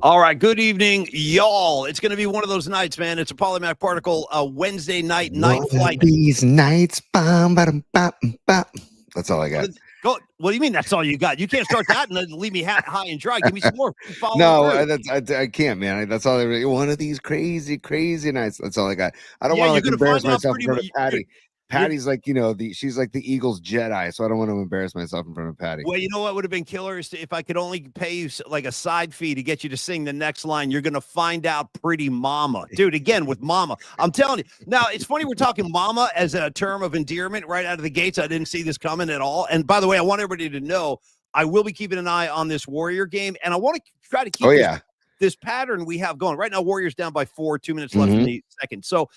All right. Good evening, y'all. It's going to be one of those nights, man. It's a Polymath Particle Wednesday night One flight. of these nights. Bum, ba-dum, bum, bum. That's all I got. What do you mean that's all you got? You can't start that and then leave me high and dry. Give me some more. Follow No, through. I can't, man. That's all. One of these crazy nights. That's all I got. I don't Yeah, want to you're like going to embarrass find out myself in pretty front much. of Patty. You're, Patty's like, she's like the Eagles Jedi, so I don't want to embarrass myself in front of Patty. well, you know what would have been killer is if I could only pay you like a side fee to get you to sing the next line. You're going to find out pretty mama. Dude, again, with mama. I'm telling you. Now, it's funny we're talking mama as a term of endearment right out of the gates. I didn't see this coming at all. And by the way, I want everybody to know I will be keeping an eye on this Warrior game, and I want to try to keep this pattern we have going. Right now, Warriors down by 4, 2 minutes left in the second. So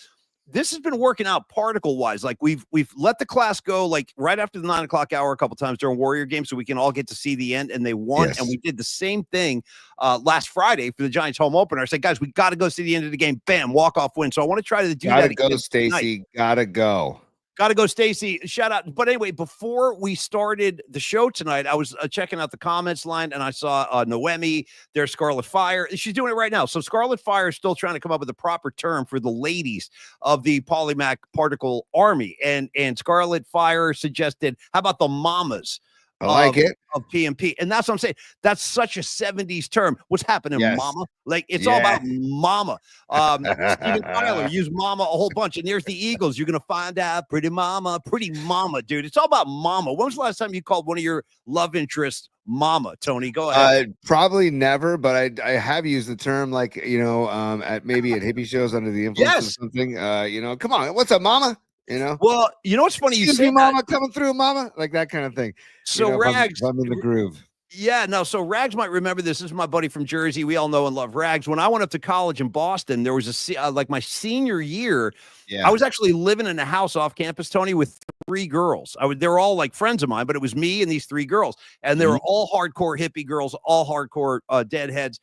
this has been working out particle wise. Like we've let the class go like right after the 9 o'clock hour a couple times during Warrior games, so we can all get to see the end. And they won. Yes. And we did the same thing last Friday for the Giants home opener. I said, guys, we got to go see the end of the game. Bam, walk off win. So I want to try to do that. Gotta go, Stacy. Gotta go. Got to go, Stacy. Shout out. But anyway, before we started the show tonight, I was checking out the comments line, and I saw Noemi, there's Scarlet Fire. She's doing it right now. So Scarlet Fire is still trying to come up with a proper term for the ladies of the Polymath Particle Army. And Scarlet Fire suggested, how about the mamas? I like it. Of PMP. And that's what I'm saying. That's such a 70s term. What's happening, mama? Like, it's all about mama. Steven Tyler used mama a whole bunch. And there's the Eagles. You're going to find out pretty mama, dude. It's all about mama. When was the last time you called one of your love interests mama, Tony? Go ahead. Probably never, but I have used the term like, at hippie shows under the influence of something. Come on. What's up, mama? Well, you know what's funny? You say mama coming through, mama, like that kind of thing. So Rags, I'm in the groove. Yeah, no. So Rags might remember this. This is my buddy from Jersey. We all know and love Rags. When I went up to college in Boston, there was like my senior year. Yeah. I was actually living in a house off campus, Tony, with 3 girls. They were all like friends of mine, but it was me and these 3 girls, and they were all hardcore hippie girls, all hardcore deadheads,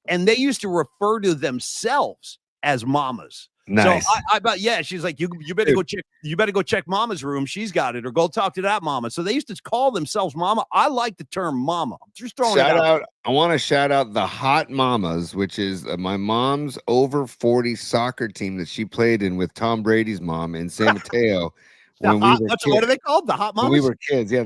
and they used to refer to themselves as mamas. Nice. So she's like, you better go check. You better go check mama's room. She's got it, or go talk to that mama. So they used to call themselves mama. I like the term mama. I'm just throwing it out. I want to shout out the Hot Mamas, which is my mom's over 40 soccer team that she played in with Tom Brady's mom in San Mateo. What are they called? The Hot Mamas? When we were kids, yeah.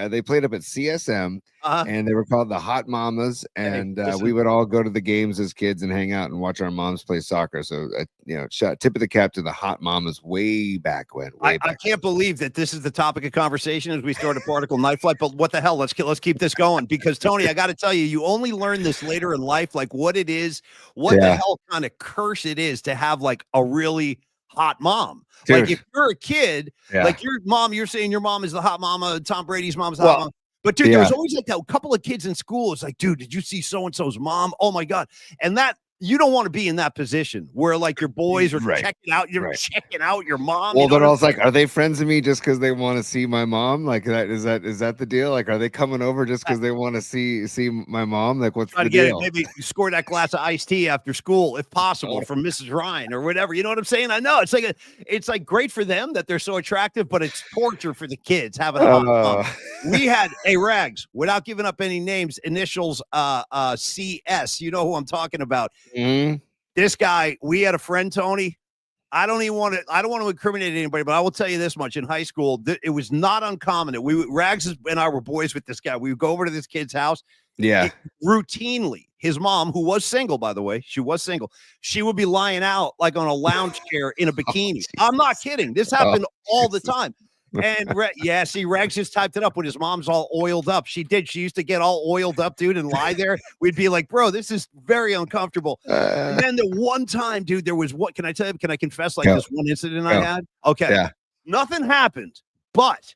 They played up at CSM, and they were called the Hot Mamas. And we would all go to the games as kids and hang out and watch our moms play soccer. So, tip of the cap to the Hot Mamas way back when. I can't believe that this is the topic of conversation as we start a Particle Night Flight. But what the hell? Let's keep this going, because Tony, I got to tell you, you only learn this later in life, like what it is, the hell kind of curse it is to have like a really hot mom. Dude. Like if you're a kid, like your mom, you're saying your mom is the hot mama, Tom Brady's mom's the hot mom. But dude, there was always like that couple of kids in school. It's like, dude, did you see so-and-so's mom? Oh my God. And that, you don't want to be in that position where like your boys are checking out, checking out your mom. Well, then I was like, are they friends of me just because they want to see my mom? Like is that the deal? Like, are they coming over just because they want to see my mom? Like, what's the deal? Maybe score that glass of iced tea after school, if possible, from Mrs. Ryan or whatever. You know what I'm saying? I know it's like great for them that they're so attractive, but it's torture for the kids having a hot mom. We had Rags, without giving up any names, initials CS. You know who I'm talking about. Mm-hmm. This guy, we had a friend, Tony. I don't want to incriminate anybody, but I will tell you this much: in high school, it was not uncommon. Rags and I were boys with this guy. We would go over to this kid's house. Yeah. Routinely, his mom, who was single, by the way, she would be lying out like on a lounge chair in a bikini. I'm not kidding. This happened all the time. And Rags just typed it up when his mom's all oiled up. She used to get all oiled up, dude, and lie there. We'd be like, bro, this is very uncomfortable. And then the one time, dude, there was can I confess this one incident I had? Okay. Yeah. Nothing happened, but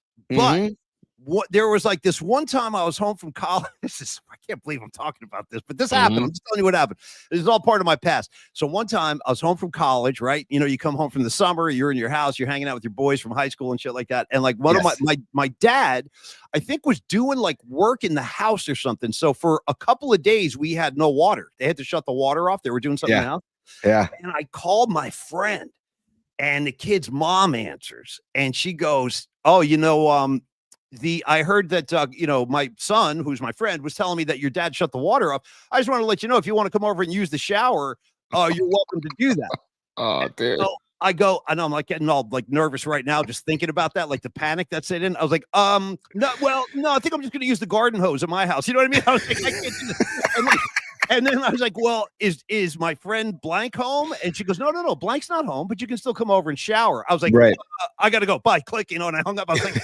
what there was like this one time I was home from college. I can't believe I'm talking about this, but this happened. I'm just telling you what happened. This is all part of my past. So one time I was home from college, right? You come home from the summer, you're in your house, you're hanging out with your boys from high school and shit like that. And like one of my dad, I think, was doing like work in the house or something. So for a couple of days we had no water. They had to shut the water off. They were doing something in the house. Yeah. And I called my friend, and the kid's mom answers, and she goes, "Oh, I heard that my son, who's my friend, was telling me that your dad shut the water off. I just want to let you know, if you want to come over and use the shower, you're welcome to do that. Oh, dude. So I go, and I'm like getting all like nervous right now, just thinking about that, like the panic that set in. I was like, no, I think I'm just going to use the garden hose at my house. You know what I mean? I was like, I can't do this. And then I was like, well, is my friend Blank home? And she goes, no, Blank's not home, but you can still come over and shower. I was like, right. I got to go. Bye. Click, and I hung up. I was like,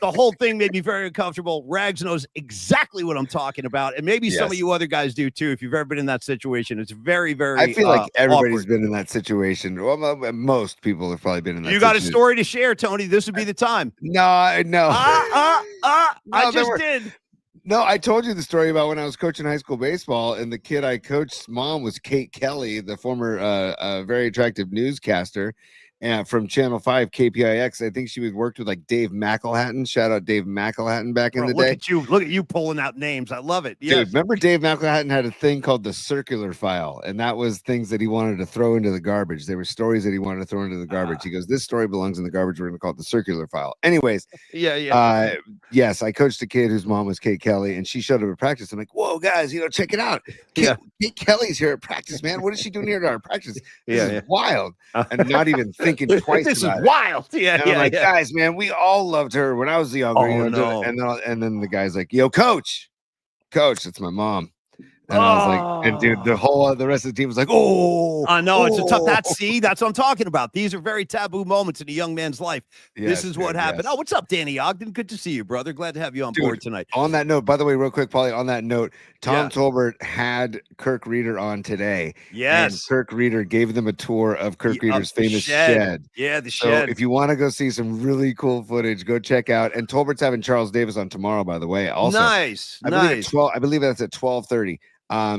the whole thing made me very uncomfortable. Rags knows exactly what I'm talking about. And maybe some of you other guys do too. If you've ever been in that situation, it's very, very I feel like everybody's awkward. been in that situation. Well, most people have probably been in that situation. You got a story to share, Tony. This would be the time. No. I just did. No, I told you the story about when I was coaching high school baseball, and the kid I coached, mom was Kate Kelly, the former very attractive newscaster from Channel 5 KPIX. I think she was worked with like Dave McElhatton. Shout out Dave McElhatton back in the day. Look at you pulling out names. I love it. Yes. Dude, remember Dave McElhatton had a thing called the circular file, and that was things that he wanted to throw into the garbage. There were stories that he wanted to throw into the garbage. He goes, this story belongs in the garbage. We're going to call it the circular file. Anyways. Yes, I coached a kid whose mom was Kate Kelly, and she showed up at practice. I'm like, whoa, guys, check it out. Kate Kelly's here at practice, man. What is she doing here at our practice? This is wild. And not even thinking twice this about is wild. And I'm like, guys, man, we all loved her when I was younger. And then the guy's like, yo, coach, it's my mom. And I was like, and dude, the rest of the team was like, I know it's a tough. That's what I'm talking about. These are very taboo moments in a young man's life. This is what happened. Oh, what's up, Danny Ogden? Good to see you, brother. Glad to have you on board tonight. On that note, by the way, real quick, Paulie, on that note, Tom Tolbert had Kirk Reeder on today. Yes. And Kirk Reeder gave them a tour of Kirk Reeder's famous shed. Yeah, the shed. So if you want to go see some really cool footage, go check out. And Tolbert's having Charles Davis on tomorrow, by the way. Also, nice. I believe that's at 12:30.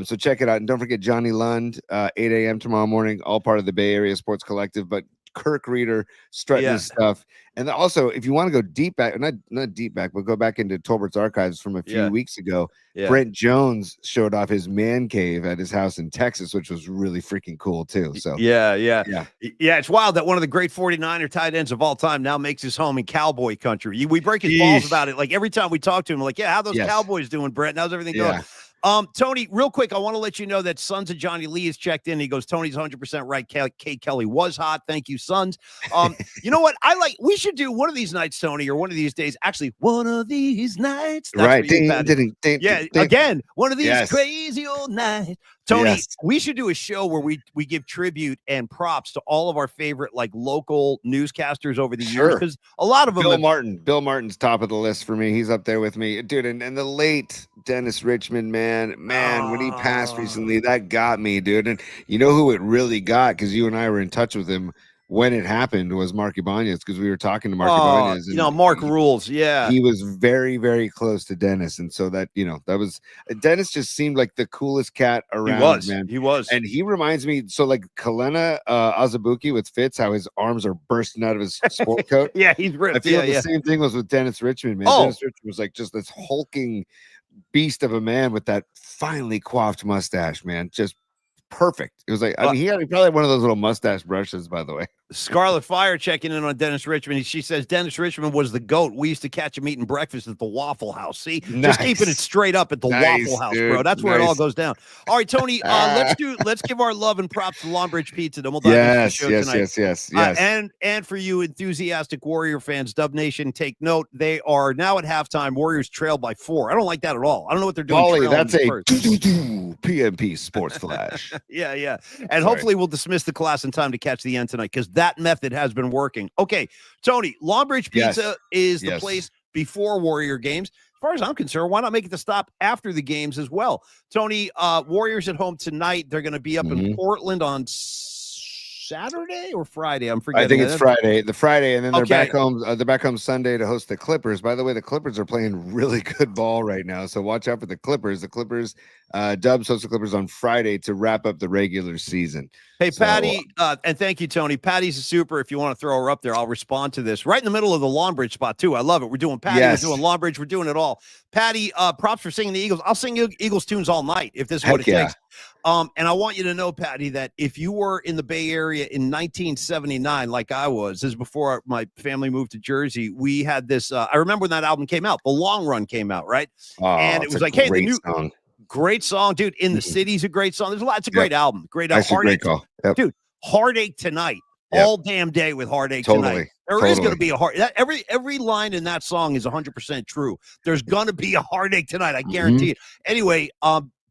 So check it out. And don't forget Johnny Lund, 8 a.m. tomorrow morning, all part of the Bay Area Sports Collective, but Kirk Reeder strutting his stuff. And also, if you want to go deep back, not deep back, but go back into Tolbert's archives from a few weeks ago, Brent Jones showed off his man cave at his house in Texas, which was really freaking cool too. So yeah. It's wild that one of the great 49er tight ends of all time now makes his home in cowboy country. We break his balls about it. Like every time we talk to him, like, how those Cowboys doing, Brent? How's everything going? Tony, real quick, I want to let you know that Sons of Johnny Lee has checked in. He goes, Tony's 100% right. Kate Kelly was hot. Thank you, Sons. You know what? We should do one of these nights, Tony, or one of these days. Actually, one of these nights. Right. Again, one of these crazy old nights. Tony, we should do a show where we give tribute and props to all of our favorite like local newscasters over the years, because a lot of them. Bill Martin's top of the list for me. He's up there with me, dude. And the late Dennis Richmond, man, when he passed recently, that got me, dude. And you know who it really got, because you and I were in touch with him when it happened, was Mark Ibanez, because we were talking to Mark Ibanez. And Mark rules. Yeah. He was very, very close to Dennis. And so that was Dennis just seemed like the coolest cat around, man. He was. And he reminds me, so like Kalena Azubuike with Fitz, how his arms are bursting out of his sport coat. He's ripped. I feel the same thing was with Dennis Richmond, man. Dennis Richmond was like just this hulking beast of a man with that finely coiffed mustache, man. Just perfect. It was like, he had probably one of those little mustache brushes, by the way. Scarlet Fire checking in on Dennis Richmond. She says Dennis Richmond was the GOAT. We used to catch him eating breakfast at the Waffle House. See, just keeping it straight up at the Waffle House, dude. Bro. That's where it all goes down. All right, Tony. Let's give our love and props to Longbridge Pizza. Then we'll dive into the show tonight. Yes. And for you enthusiastic Warrior fans, Dub Nation, take note. They are now at halftime. Warriors trail by 4. I don't like that at all. I don't know what they're doing. Wally, that's a PMP Sports Flash. Yeah. And hopefully we'll dismiss the class in time to catch the end tonight, because that method has been working. Okay, Tony, Longbridge Pizza is the place before Warrior games. As far as I'm concerned, why not make it the stop after the games as well? Tony, Warriors at home tonight. They're going to be up in Portland on Saturday or Friday. I'm forgetting. I think it's Friday. The Friday, and then they're back home. They're back home Sunday to host the Clippers. By the way, the Clippers are playing really good ball right now, so watch out for the Clippers. The Clippers, Dubs host the Clippers on Friday to wrap up the regular season. Hey, Patty, and thank you, Tony. Patty's a super. If you want to throw her up there, I'll respond to this. Right in the middle of the Longbridge spot, too. I love it. We're doing Patty. We're doing Longbridge. We're doing it all. Patty, props for singing the Eagles. I'll sing Eagles tunes all night if this is what it takes. And I want you to know, Patty, that if you were in the Bay Area in 1979, like I was, this is before my family moved to Jersey, we had this. I remember when that album came out, The Long Run came out, right? And it was like, hey, the new song. Great song, dude. In the City's a great song. There's a lot. It's a great album. Great album. Actually, great call. Yep. Dude, Heartache Tonight. Yep. All damn day with Heartache Tonight. There is going to be a every line in that song is 100% true. There's going to be a heartache tonight. I guarantee it. Anyway,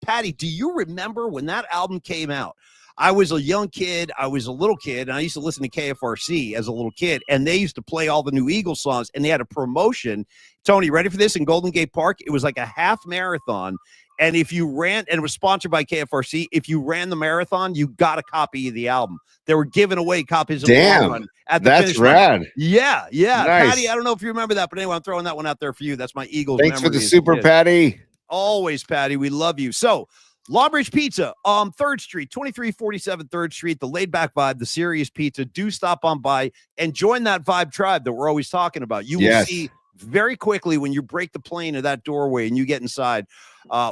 Patty, do you remember when that album came out? I was a young kid. I was a little kid, and I used to listen to KFRC as a little kid, and they used to play all the new Eagles songs, and they had a promotion. Tony, ready for this? In Golden Gate Park, it was like a half marathon. And if you ran, and it was sponsored by KFRC, if you ran the marathon, you got a copy of the album. They were giving away copies of the album at the that's rad. Yeah. Nice. Patty, I don't know if you remember that, but anyway, I'm throwing that one out there for you. That's my Eagles. Thanks for the super, Patty. Always, Patty. We love you. So, Longbridge Pizza, 3rd Street, 2347 3rd Street, the laid back vibe, the serious pizza. Do stop on by and join that vibe tribe that we're always talking about. You will see very quickly when you break the plane of that doorway and you get inside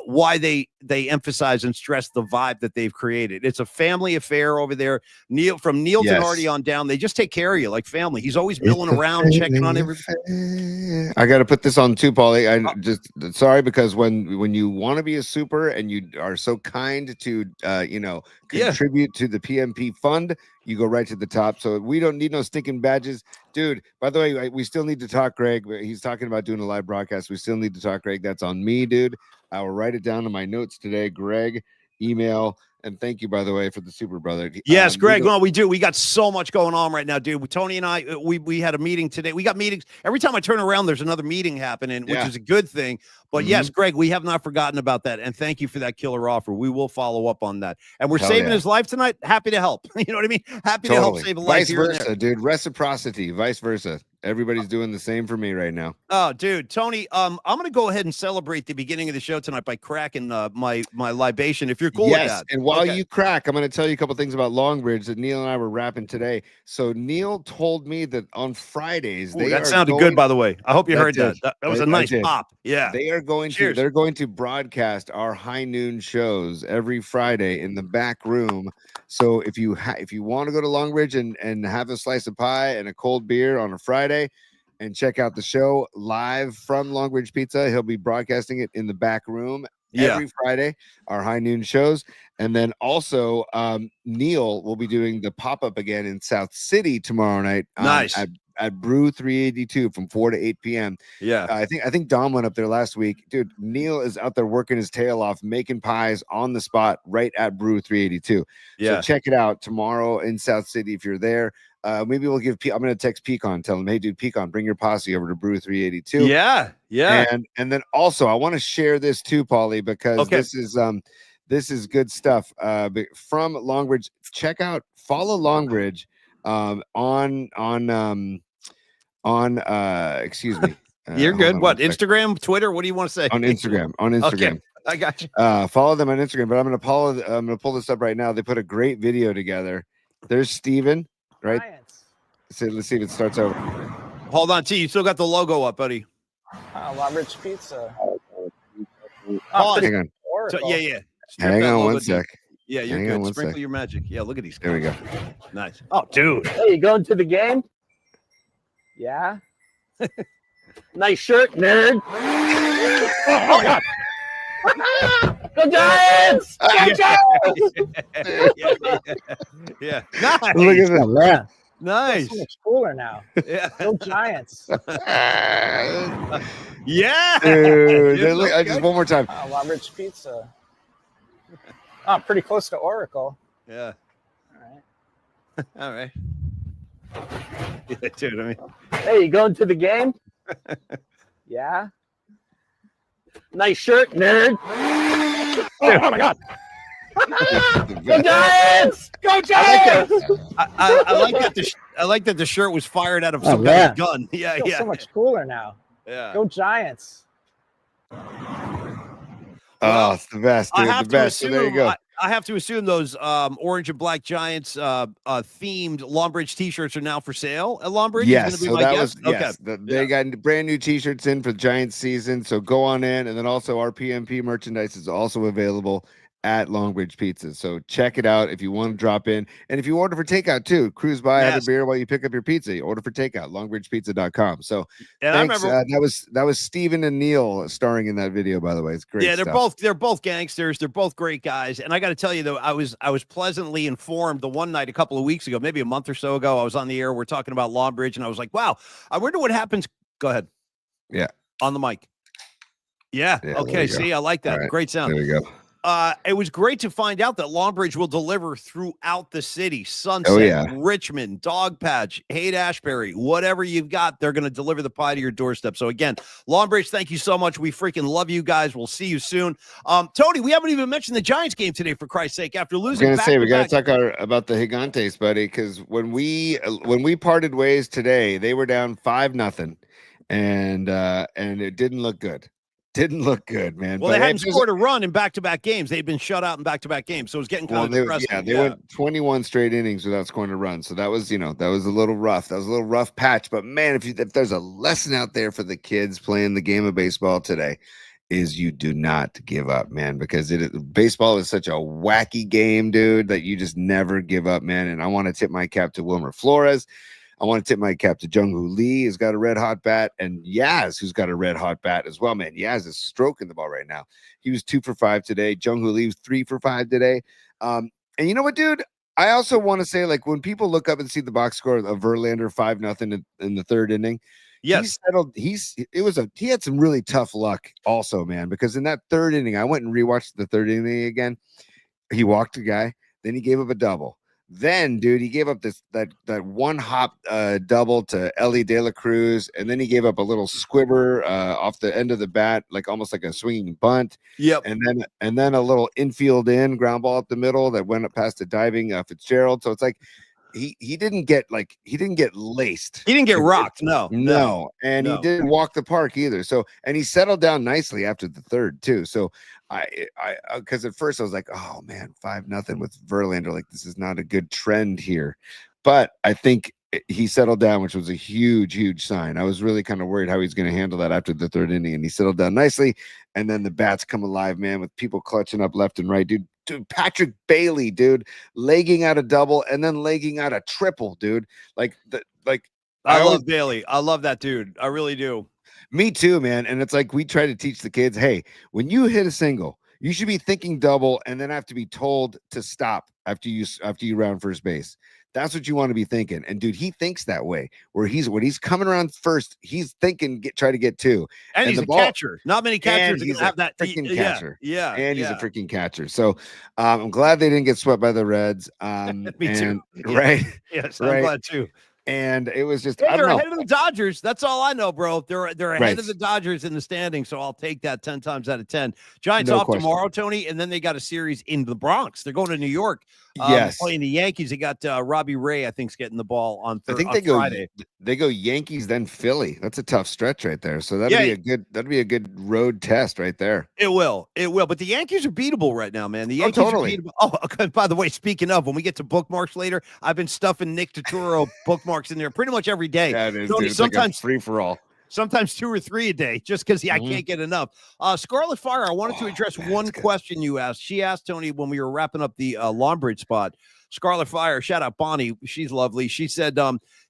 why they emphasize and stress the vibe that they've created. It's a family affair over there. Neil Denardi on down, they just take care of you like family. He's always milling around, checking on everything. I got to put this on too, Paulie. I just sorry because when you want to be a super and you are so kind to contribute to the PMP fund, you go right to the top. So we don't need no stinking badges, dude. By the way, we still need to talk, Greg. He's talking about doing a live broadcast. We still need to talk, Greg. That's on me, dude. I will write it down in my notes today. Greg, email. And thank you, by the way, for the super brother. Yes, Greg. Well, we do. We got so much going on right now, dude. Tony and I, we had a meeting today. We got meetings. Every time I turn around, there's another meeting happening, which is a good thing. But yes, Greg, we have not forgotten about that. And thank you for that killer offer. We will follow up on that. And we're saving his life tonight. Happy to help. You know what I mean? Happy to help save a life. Vice versa, dude. Reciprocity. Vice versa. Everybody's doing the same for me right now. Oh, dude, Tony, I'm going to go ahead and celebrate the beginning of the show tonight by cracking my libation, if you're cool with that. And while you crack, I'm going to tell you a couple things about Longbridge that Neil and I were rapping today. So Neil told me that on Fridays, that sounded good, by the way. I hope you heard that. That was a nice pop. Yeah. They're going to broadcast our high noon shows every Friday in the back room. So if you want to go to Longbridge and have a slice of pie and a cold beer on a Friday and check out the show live from Longbridge Pizza, he'll be broadcasting it in the back room every Friday, our high noon shows. And then also Neil will be doing the pop-up again in South City tomorrow night. Nice. At Brew 382 from 4 to 8 p.m. Yeah. I think Dom went up there last week. Dude, Neil is out there working his tail off, making pies on the spot right at Brew 382. Yeah. So check it out tomorrow in South City if you're there. Maybe we'll give I'm going to text Pecan, tell him, hey, dude, Pecan, bring your posse over to Brew 382. Yeah. And then also I want to share this too, Paulie, because this is good stuff from Longbridge. Follow Longbridge excuse me. You're good. What, Instagram, Twitter? What do you want to say? On Instagram. Okay. I got you. Follow them on Instagram, but I'm gonna pull this up right now. They put a great video together. There's Steven, right? So let's see if it starts over. Hold on, T. You still got the logo up, buddy. Longbridge Pizza. Hang on. Yeah. Hang on one sec. Yeah, you're good. Sprinkle your magic. Yeah, look at these. There we go. Nice. Oh, dude. Hey, you going to the game? Yeah. Nice shirt, nerd. Oh my God. Go Giants! Go Giants! Yeah. Nice. Look at that. Nice. So much cooler now. Yeah. Go Giants. Yeah. Dude, just one more time. Longbridge Pizza. Oh, pretty close to Oracle. Yeah. All right. All right. Yeah, dude, I mean. Hey, you going to the game? Yeah. Nice shirt, nerd. Oh my God. Go Giants! Go Giants! I like that the shirt was fired out of some kind of gun. Yeah. So much cooler now. Yeah. Go Giants. Oh, it's the best, dude. The best. So there you go. I have to assume those orange and black Giants themed Longbridge t-shirts are now for sale at Longbridge. Yes, so that was they got brand new t-shirts in for the Giants season. So go on in, and then also our PMP merchandise is also available at Longbridge Pizza. So check it out if you want to drop in. And if you order for takeout too, cruise by, have a beer while you pick up your pizza. You order for takeout, longbridgepizza.com. So and thanks. I remember that was Steven and Neil starring in that video, by the way. It's great. Yeah, stuff. they're both gangsters. They're both great guys. And I got to tell you though, I was pleasantly informed the one night a couple of weeks ago, maybe a month or so ago, I was on the air. We're talking about Longbridge, and I was like, wow, I wonder what happens. Go ahead. Yeah. On the mic. Yeah. Okay. See, I like that. Right. Great sound. There we go. It was great to find out that Longbridge will deliver throughout the city. Sunset, Richmond, Dogpatch, Haight-Ashbury, whatever you've got, they're going to deliver the pie to your doorstep. So again, Longbridge, thank you so much. We freaking love you guys. We'll see you soon. Tony, we haven't even mentioned the Giants game today, for Christ's sake. After losing, I was going to say, we got to talk about the Gigantes, buddy, because when we parted ways today, they were down 5-0, and it didn't look good. Didn't look good, man. Well, they hadn't scored a run in back-to-back games. They'd been shut out in back-to-back games, so it was getting kind of depressing. Yeah, they went 21 straight innings without scoring a run. So that was, that was a little rough. That was a little rough patch. But man, if there's a lesson out there for the kids playing the game of baseball today, is you do not give up, man, because baseball is such a wacky game, dude, that you just never give up, man. And I want to tip my cap to Wilmer Flores. I want to tip my cap to Jung-Hoo Lee, who's got a red-hot bat, and Yaz, who's got a red-hot bat as well, man. Yaz is stroking the ball right now. He was 2 for 5 today. Jung-Hoo Lee was 3 for 5 today. And you know what, dude? I also want to say, like, when people look up and see the box score of Verlander 5-0 in the third inning, yes, he had some really tough luck also, man, because in that third inning, I went and rewatched the third inning again. He walked a guy, then he gave up a double. Then, dude, he gave up that one hop double to Ellie De La Cruz, and then he gave up a little squibber off the end of the bat, like almost like a swinging bunt. Yep. And then a little infield ground ball up the middle that went up past the diving Fitzgerald. So it's like he didn't get laced. He didn't get rocked. No. And he didn't walk the park either. So, and he settled down nicely after the third too. So because at first I was like, oh man, 5-0 with Verlander, like this is not a good trend here. But I think he settled down, which was a huge sign. I was really kind of worried how he's going to handle that after the third inning, and he settled down nicely. And then the bats come alive, man, with people clutching up left and right, dude. Patrick Bailey, dude, legging out a double and then legging out a triple, dude. I love Bailey. I love that dude. I really do. Me too, man. And it's like we try to teach the kids, hey, when you hit a single, you should be thinking double and then have to be told to stop after you round first base. That's what you want to be thinking. And dude, he thinks that way. When he's coming around first, he's thinking try to get 2. And he's a catcher. Not many catchers can have that freaking catcher. Yeah. And he's a freaking catcher. So I'm glad they didn't get swept by the Reds. Me too. Right. Yes, right. I'm glad too. And it was just, they're ahead of the Dodgers. That's all I know, bro. They're ahead of the Dodgers in the standings, so I'll take that 10 times out of 10. Giants off tomorrow, Tony, and then they got a series in the Bronx. They're going to New York. Playing the Yankees. They got Robbie Ray, I think, is getting the ball on Friday. They go Yankees, then Philly. That's a tough stretch right there. So that'd be a good road test right there. It will. But the Yankees are beatable right now, man. The Yankees are beatable. Oh, by the way, speaking of, when we get to bookmarks later, I've been stuffing Nick Turturro bookmarks in there pretty much every day. Yeah, it is, Tony, dude. It's sometimes like free for all. Sometimes 2 or 3 a day, just because I can't get enough. Scarlet Fire, I wanted to address one question you asked. She asked Tony when we were wrapping up the Longbridge spot. Scarlet Fire, shout out Bonnie. She's lovely. She said,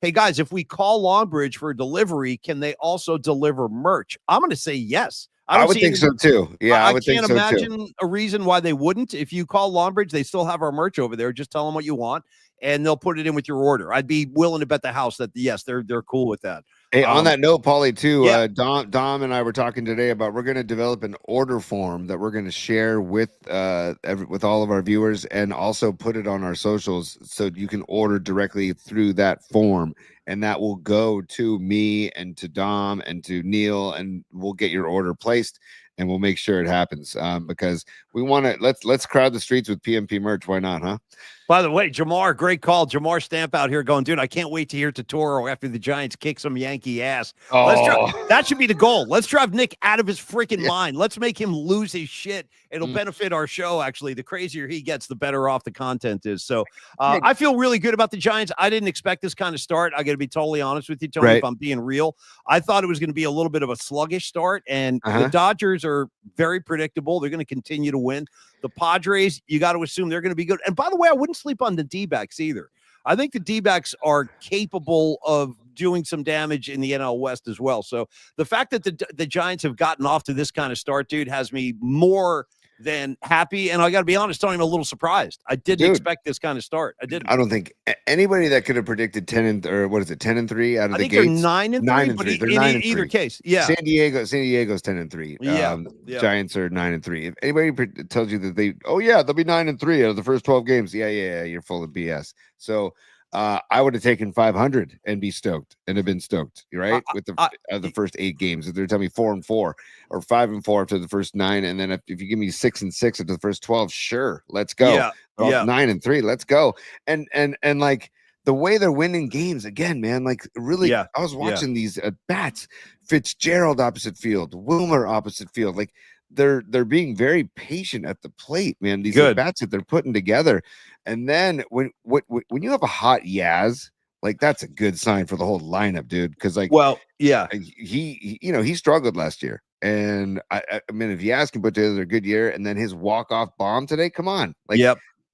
hey, guys, if we call Longbridge for delivery, can they also deliver merch? I'm going to say yes. I would think so too. Yeah, I would think so too. I can't imagine a reason why they wouldn't. If you call Longbridge, they still have our merch over there. Just tell them what you want, and they'll put it in with your order. I'd be willing to bet the house that, yes, they're cool with that. Hey, on that note, Paulie, too, Dom and I were talking today about we're going to develop an order form that we're going to share with all of our viewers and also put it on our socials so you can order directly through that form. And that will go to me and to Dom and to Neil, and we'll get your order placed and we'll make sure it happens because we want to let's crowd the streets with PMP merch. Why not, huh? By the way, Jamar, great call. Jamar Stamp out here going, dude, I can't wait to hear Turturro after the Giants kick some Yankee ass. Oh. That should be the goal. Let's drive Nick out of his freaking mind. Let's make him lose his shit It'll benefit our show, actually. The crazier he gets, the better off the content is. So I feel really good about the Giants. I didn't expect this kind of start. I got to be totally honest with you, Tony, if I'm being real. I thought it was going to be a little bit of a sluggish start, and the Dodgers are very predictable. They're going to continue to win. The Padres, you got to assume they're going to be good. And by the way, I wouldn't sleep on the D-backs either. I think the D-backs are capable of doing some damage in the NL West as well. So the fact that the Giants have gotten off to this kind of start, dude, has me more than happy. And I got to be honest, Tony, I'm a little surprised. I didn't expect this kind of start. I didn't. I don't think anybody that could have predicted 10-3 out of the gates. They're 9-3. They're 9-3. Either case, yeah. San Diego's 10-3. Yeah. Giants are 9-3. If anybody tells you that they'll be 9-3 out of the first 12 games, yeah, you're full of BS. So I would have taken 500 and be stoked and have been stoked, right? With the first 8 games. If they're telling me 4-4 or 5-4 after the first 9, and then if you give me 6-6 after the first 12, sure, let's go. Yeah. 9-3, let's go. And like the way they're winning games again, man, like really, I was watching these at bats, Fitzgerald opposite field, Wilmer opposite field, like they're being very patient at the plate, man. These bats that they're putting together. And then when you have a hot Yaz, like that's a good sign for the whole lineup, dude. Because he struggled last year, and I mean, if Yaz can put together a good year, and then his walk-off bomb today, come on, like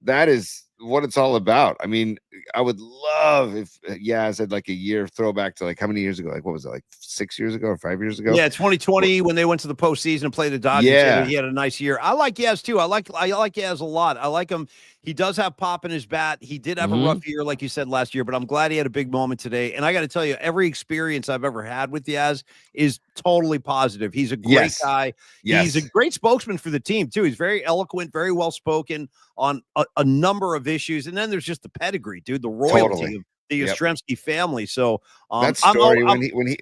that is what it's all about. I mean, I would love if Yaz had like a year throwback to like how many years ago? Like what was it, like 6 years ago or 5 years ago? Yeah, 2020 when they went to the postseason and played the Dodgers. Yeah, he had a nice year. I like Yaz too. I like Yaz a lot. I like him. He does have pop in his bat. He did have a rough year, like you said, last year, but I'm glad he had a big moment today. And I got to tell you, every experience I've ever had with Yaz is totally positive. He's a great guy. He's a great spokesman for the team, too. He's very eloquent, very well-spoken on a number of issues. And then there's just the pedigree, dude, the royalty of the Yastrzemski family. So that story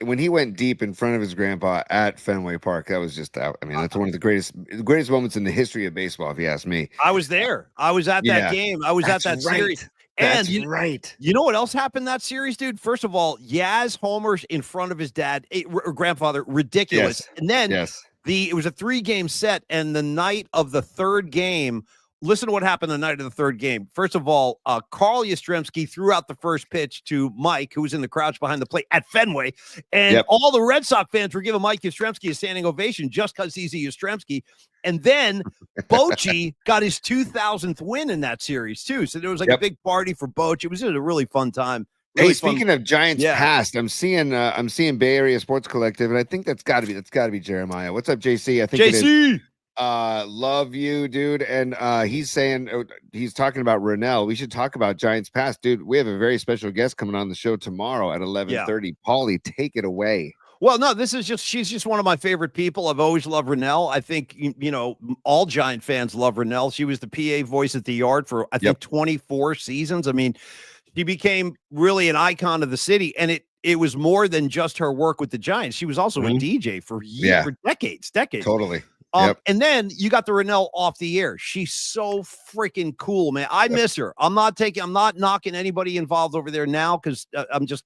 when he went deep in front of his grandpa at Fenway Park, that was just that's one of the greatest moments in the history of baseball, if you ask me. I was there. I was at that game. I was at that series. And you know what else happened that series, dude? First of all, Yaz homers in front of his dad or grandfather, ridiculous. And then it was a 3-game set, and the night of the third game. Listen to what happened the night of the third game. First of all, Carl Yastrzemski threw out the first pitch to Mike, who was in the crouch behind the plate at Fenway. And all the Red Sox fans were giving Mike Yastrzemski a standing ovation just because he's a Yastrzemski. And then Bochy got his 2000th win in that series, too. So there was like a big party for Bochy. It was just a really fun time. Really speaking of Giants past, I'm seeing Bay Area Sports Collective, and I think that's got to be Jeremiah. What's up, JC? I think JC. Love you, dude. And he's saying he's talking about Ronell. We should talk about Giants past, dude. We have a very special guest coming on the show tomorrow at 11:30. Paulie, take it away. Well, no, she's just one of my favorite people. I've always loved Ronell. I think, all Giant fans love Ronell. She was the PA voice at the Yard for, I think, 24 seasons. I mean, she became really an icon of the city, and it was more than just her work with the Giants. She was also a DJ for years, for decades. Totally. And then you got the Ronell off the air. She's so freaking cool, man. I miss her. I'm not knocking anybody involved over there now because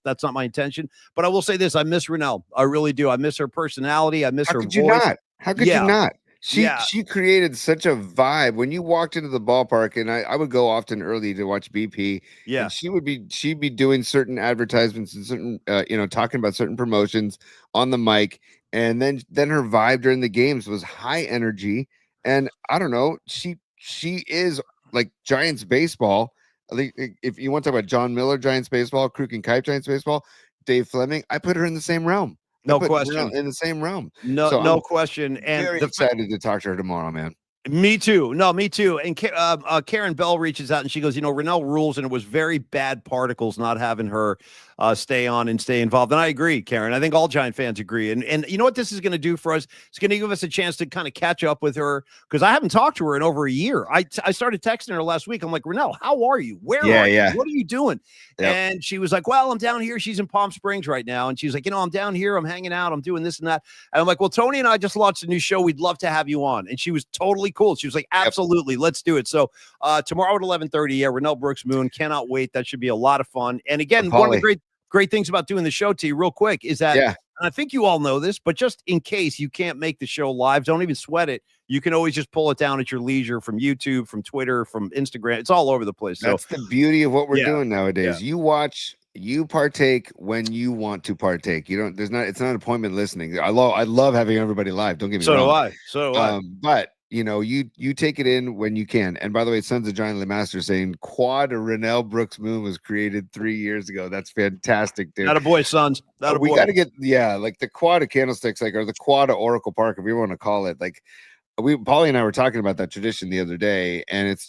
that's not my intention. But I will say this: I miss Ronell. I really do. I miss her personality. I miss her voice. How could you not? She created such a vibe when you walked into the ballpark, and I would go often early to watch BP. Yeah, and she'd be doing certain advertisements and certain talking about certain promotions on the mic. And then her vibe during the games was high energy. And I don't know, she is like Giants baseball. I think if you want to talk about John Miller, Giants baseball, Kruk and Kipe, Giants baseball, Dave Fleming, I put her in the same realm. No question. In the same realm. No question. And very excited to talk to her tomorrow, man. Me too. No, me too. And Karen Bell reaches out and she goes, Ronell rules, and it was very bad particles not having her stay on and stay involved. And I agree, Karen. I think all Giant fans agree. And you know what this is going to do for us? It's going to give us a chance to kind of catch up with her because I haven't talked to her in over a year. I started texting her last week. I'm like, Ronell, how are you? Where are you? What are you doing? Yep. And she was like, well, I'm down here. She's in Palm Springs right now. And she's like, I'm down here. I'm hanging out. I'm doing this and that. And I'm like, well, Tony and I just launched a new show. We'd love to have you on. And she was totally cool. She was like, absolutely. Yep. Let's do it. So tomorrow at 11:30, Ronell Brooks Moon. Cannot wait. That should be a lot of fun. And again, one of the great things about doing the show, T, real quick, is that I think you all know this, but just in case you can't make the show live, don't even sweat it. You can always just pull it down at your leisure from YouTube, from Twitter, from Instagram. It's all over the place. That's the beauty of what we're Yeah. doing nowadays. Yeah. You watch, you partake when you want to partake. You don't. It's not appointment listening. I love having everybody live. Don't get me So wrong. do I. But you take it in when you can. And by the way, Sons of Johnny Lemaster saying quad Rennell Brooks Moon was created 3 years ago. That's fantastic, dude. Not a boy, Sons. Not a We boy. got to get like the quad of Candlesticks, or the quad of Oracle Park, if you want to call it. Like Paulie and I were talking about that tradition the other day, and it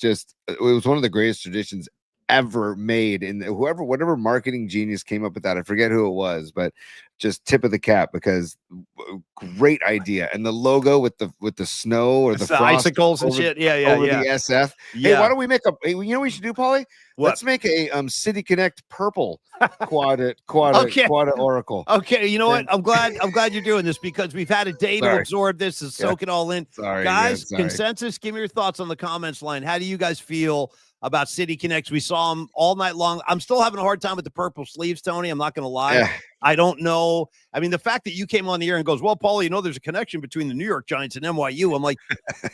was one of the greatest traditions ever made. And whatever marketing genius came up with that, I forget who it was, but just tip of the cap, because great idea. And the logo with the snow or the frost icicles and shit. Yeah. the SF. Hey, why don't we make you know what we should do, Paulie? What? Let's make a City Connect purple quad Oracle. Okay, you know what? I'm glad you're doing this, because we've had a day to absorb this and soak it all in. Sorry, guys. Consensus. Give me your thoughts on the comments line. How do you guys feel about City Connects? We saw them all night long. I'm still having a hard time with the purple sleeves, Tony. I'm not going to lie. Yeah. I don't know. I mean, the fact that you came on the air and goes, well, Paulie, there's a connection between the New York Giants and NYU. I'm like,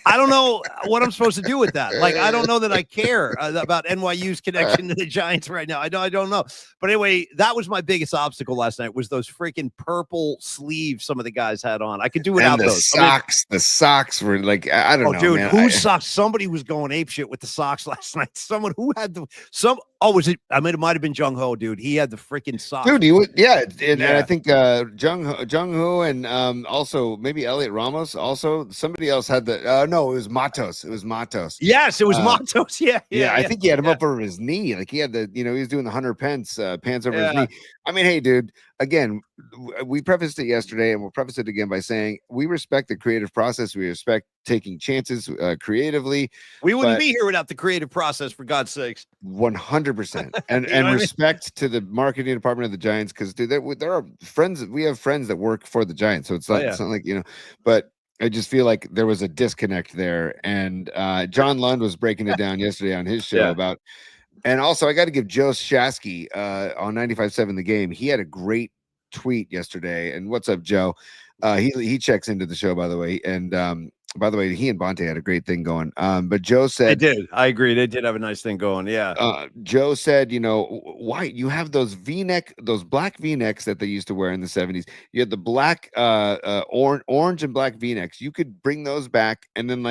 I don't know what I'm supposed to do with that. Like, I don't know that I care about NYU's connection to the Giants right now. I don't know. But anyway, that was my biggest obstacle last night, was those freaking purple sleeves some of the guys had on. I could do without those. The socks were like, I don't know, dude, man. Whose socks? Somebody was going apeshit with the socks last night. Someone who had was it? I mean, it might have been Jung Ho, dude. He had the freaking socks. Dude, and I think Jung Ho and also maybe Elliot Ramos. Also, somebody else had the. No, it was Matos. Yes, it was Matos. Yeah. I think he had him up over his knee. Like he had the, he was doing the Hunter Pence pants over his knee. I mean, hey, dude. Again, we prefaced it yesterday, and we'll preface it again by saying we respect the creative process. We respect taking chances creatively. We wouldn't be here without the creative process, for God's sakes. 100%, and respect to the marketing department of the Giants, because dude, there are friends. We have friends that work for the Giants, so it's not, it's not like but. I just feel like there was a disconnect there, and John Lund was breaking it down yesterday on his show about. And also, I got to give Joe Shasky on 95.7 The Game. He had a great tweet yesterday. And what's up, Joe? He checks into the show, by the way. And by the way, he and Bonte had a great thing going. But Joe said, they did. I agree. They did have a nice thing going. Yeah. Joe said, why you have those those black V-necks that they used to wear in the 70s. You had the black, orange and black V-necks. You could bring those back and then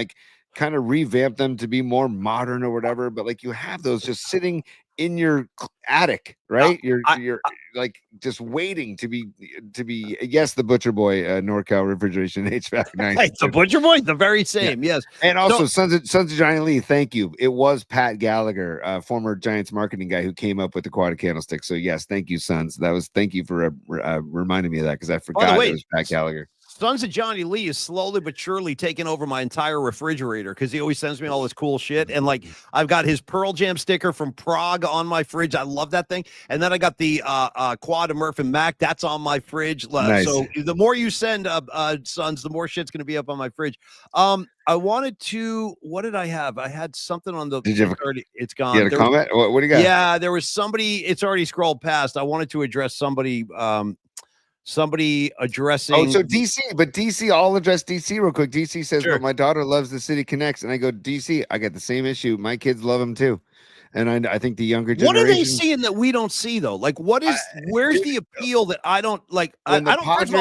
kind of revamp them to be more modern or whatever, but you have those just sitting in your attic, right? You're like just waiting to be yes, the Butcher Boy NorCal Refrigeration HVAC 9. Hey, the Butcher Boy, the very same, yes. And also Sons of Johnny Lee, thank you. It was Pat Gallagher, former Giants marketing guy, who came up with the quad candlestick. So yes, thank you, Sons. Thank you for reminding me of that, because I forgot it was Pat Gallagher. Sons of Johnny Lee is slowly but surely taking over my entire refrigerator, because he always sends me all this cool shit. And I've got his Pearl Jam sticker from Prague on my fridge. I love that thing. And then I got the quad of Murph and Mac. That's on my fridge. Nice. So the more you send, Sons, the more shit's going to be up on my fridge. I wanted to, what did I have? I had something on the, did you have it's gone. You had a comment? What do you got? Yeah, there was somebody, it's already scrolled past. I wanted to address somebody addressing. Oh, so DC, I'll address DC real quick. DC says, but my daughter loves the City Connects. And I go, DC, I got the same issue. My kids love them too. And I think the younger generation. What are they seeing that we don't see, though? Where's the appeal that I don't like? I don't. Padres,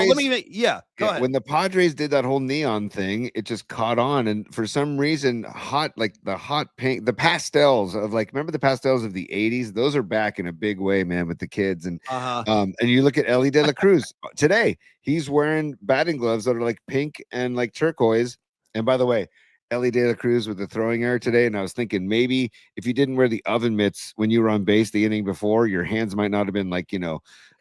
go ahead. When the Padres did that whole neon thing, it just caught on, and for some reason, the hot pink, the pastels of remember the pastels of the '80s? Those are back in a big way, man, with the kids. And and you look at Ellie De La Cruz today; he's wearing batting gloves that are pink and turquoise. And by the way, Ellie De La Cruz with the throwing error today, and I was thinking maybe if you didn't wear the oven mitts when you were on base the inning before, your hands might not have been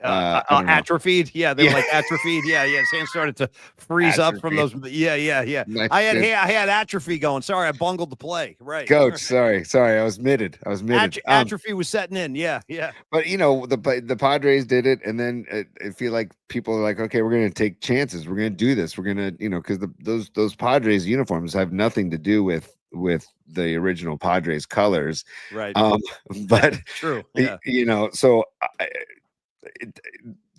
atrophied. Yeah, they were atrophied. Yeah, his hands started to freeze up from those. Yeah. Nice. I had atrophy going. Sorry, I bungled the play. Right, Coach. Sorry, I was muted. Atrophy was setting in. Yeah. But the Padres did it, and then I feel like people are okay, we're going to take chances. We're going to do this. We're going to, because those Padres uniforms have nothing to do with the original Padres colors, right? But true. Yeah. So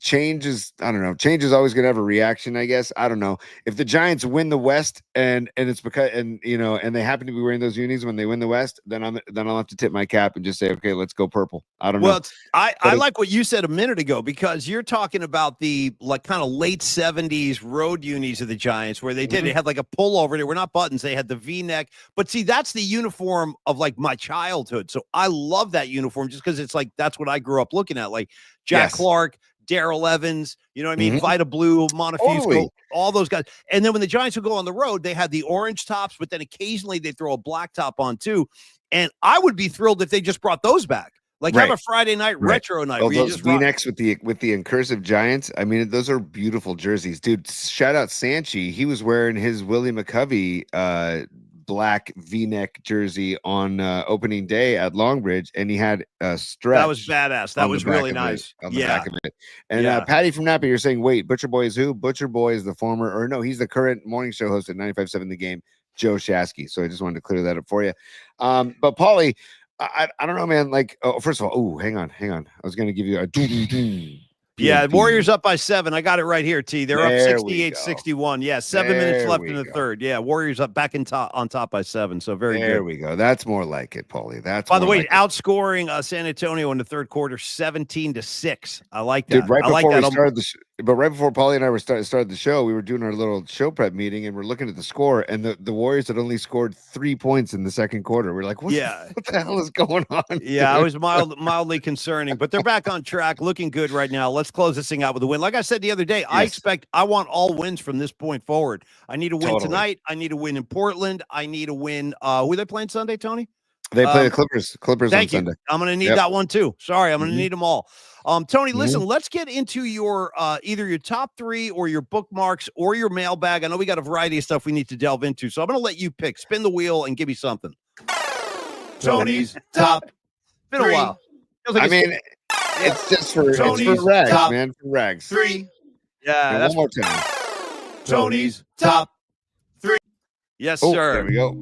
change is, I don't know. Change is always going to have a reaction, I guess. I don't know if the Giants win the West and it's because, and they happen to be wearing those unis when they win the West, then I'll have to tip my cap and just say, okay, let's go purple. I don't know. I like what you said a minute ago, because you're talking about the like kind of late 70s road unis of the Giants where they had like a pullover. They were not buttons. They had the V-neck, but see, that's the uniform of like my childhood. So I love that uniform just because it's like, that's what I grew up looking at. Like Jack Clark, Darrell Evans, you know what I mean? Vita Blue, Montefusco, all those guys. And then when the Giants would go on the road, they had the orange tops, but then occasionally they throw a black top on too. And I would be thrilled if they just brought those back. Like have a Friday night retro night. Oh, those V-necks with the incursive Giants. I mean, those are beautiful jerseys, dude. Shout out Sanchi. He was wearing his Willie McCovey black V-neck jersey on opening day at Longbridge, and he had a stretch. That was badass. That was really nice. On the back of it. And Patty from Napa, you're saying, wait, Butcher Boy is who? Butcher Boy is the former, or no, he's the current morning show host at 95.7 The Game, Joe Shasky. So I just wanted to clear that up for you. But Paulie, I don't know, man. Like, first of all, hang on. I was going to give you a Yeah, Warriors up by 7. I got it right here, T. They're up 68-61. Yeah, 7 minutes left in the third. Yeah, Warriors up back on top by 7. So very good. There we go. That's more like it, Paulie. That's by the way, outscoring San Antonio in the third quarter 17-6. I like that. Dude, right before we started but right before Paulie and I started the show, we were doing our little show prep meeting and we're looking at the score, and the Warriors had only scored 3 points in the second quarter. We're like, what the hell is going on? Yeah, it was mildly concerning, but they're back on track, looking good right now. Let's close this thing out with a win. Like I said the other day, I want all wins from this point forward. I need a win tonight. I need a win in Portland. I need a win. Who are they playing Sunday, Tony? They play the Clippers. Thank on Sunday. I'm going to need that one too. Sorry, I'm going to need them all. Tony, listen, let's get into your either your top 3 or your bookmarks or your mailbag. I know we got a variety of stuff we need to delve into, so I'm going to let you pick. Spin the wheel and give me something. Tony's top. Been a while. I mean, it's just for rags, man. For rags. 3. Yeah, that's one more time. Tony's top 3. Yes, sir. There we go.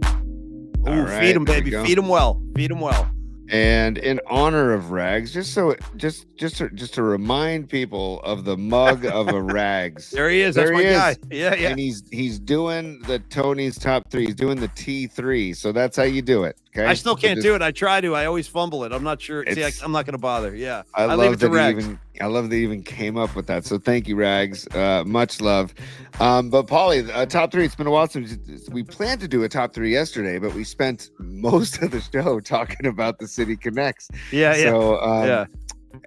Ooh, feed them, baby. Feed them well. Feed them well. And in honor of Rags, just to remind people of the mug of a Rags. There he is. That's my guy. Yeah. And he's doing the Tony's top 3. He's doing the T3. So that's how you do it. Okay. I still can't do it. I try to. I always fumble it. I'm not sure. See, I'm not going to bother. Yeah. I love that he even came up with that. So thank you, Rags. Much love. But Paulie, top 3. It's been a while since we planned to do a top 3 yesterday, but we spent most of the show talking about the City Connects. Yeah. So,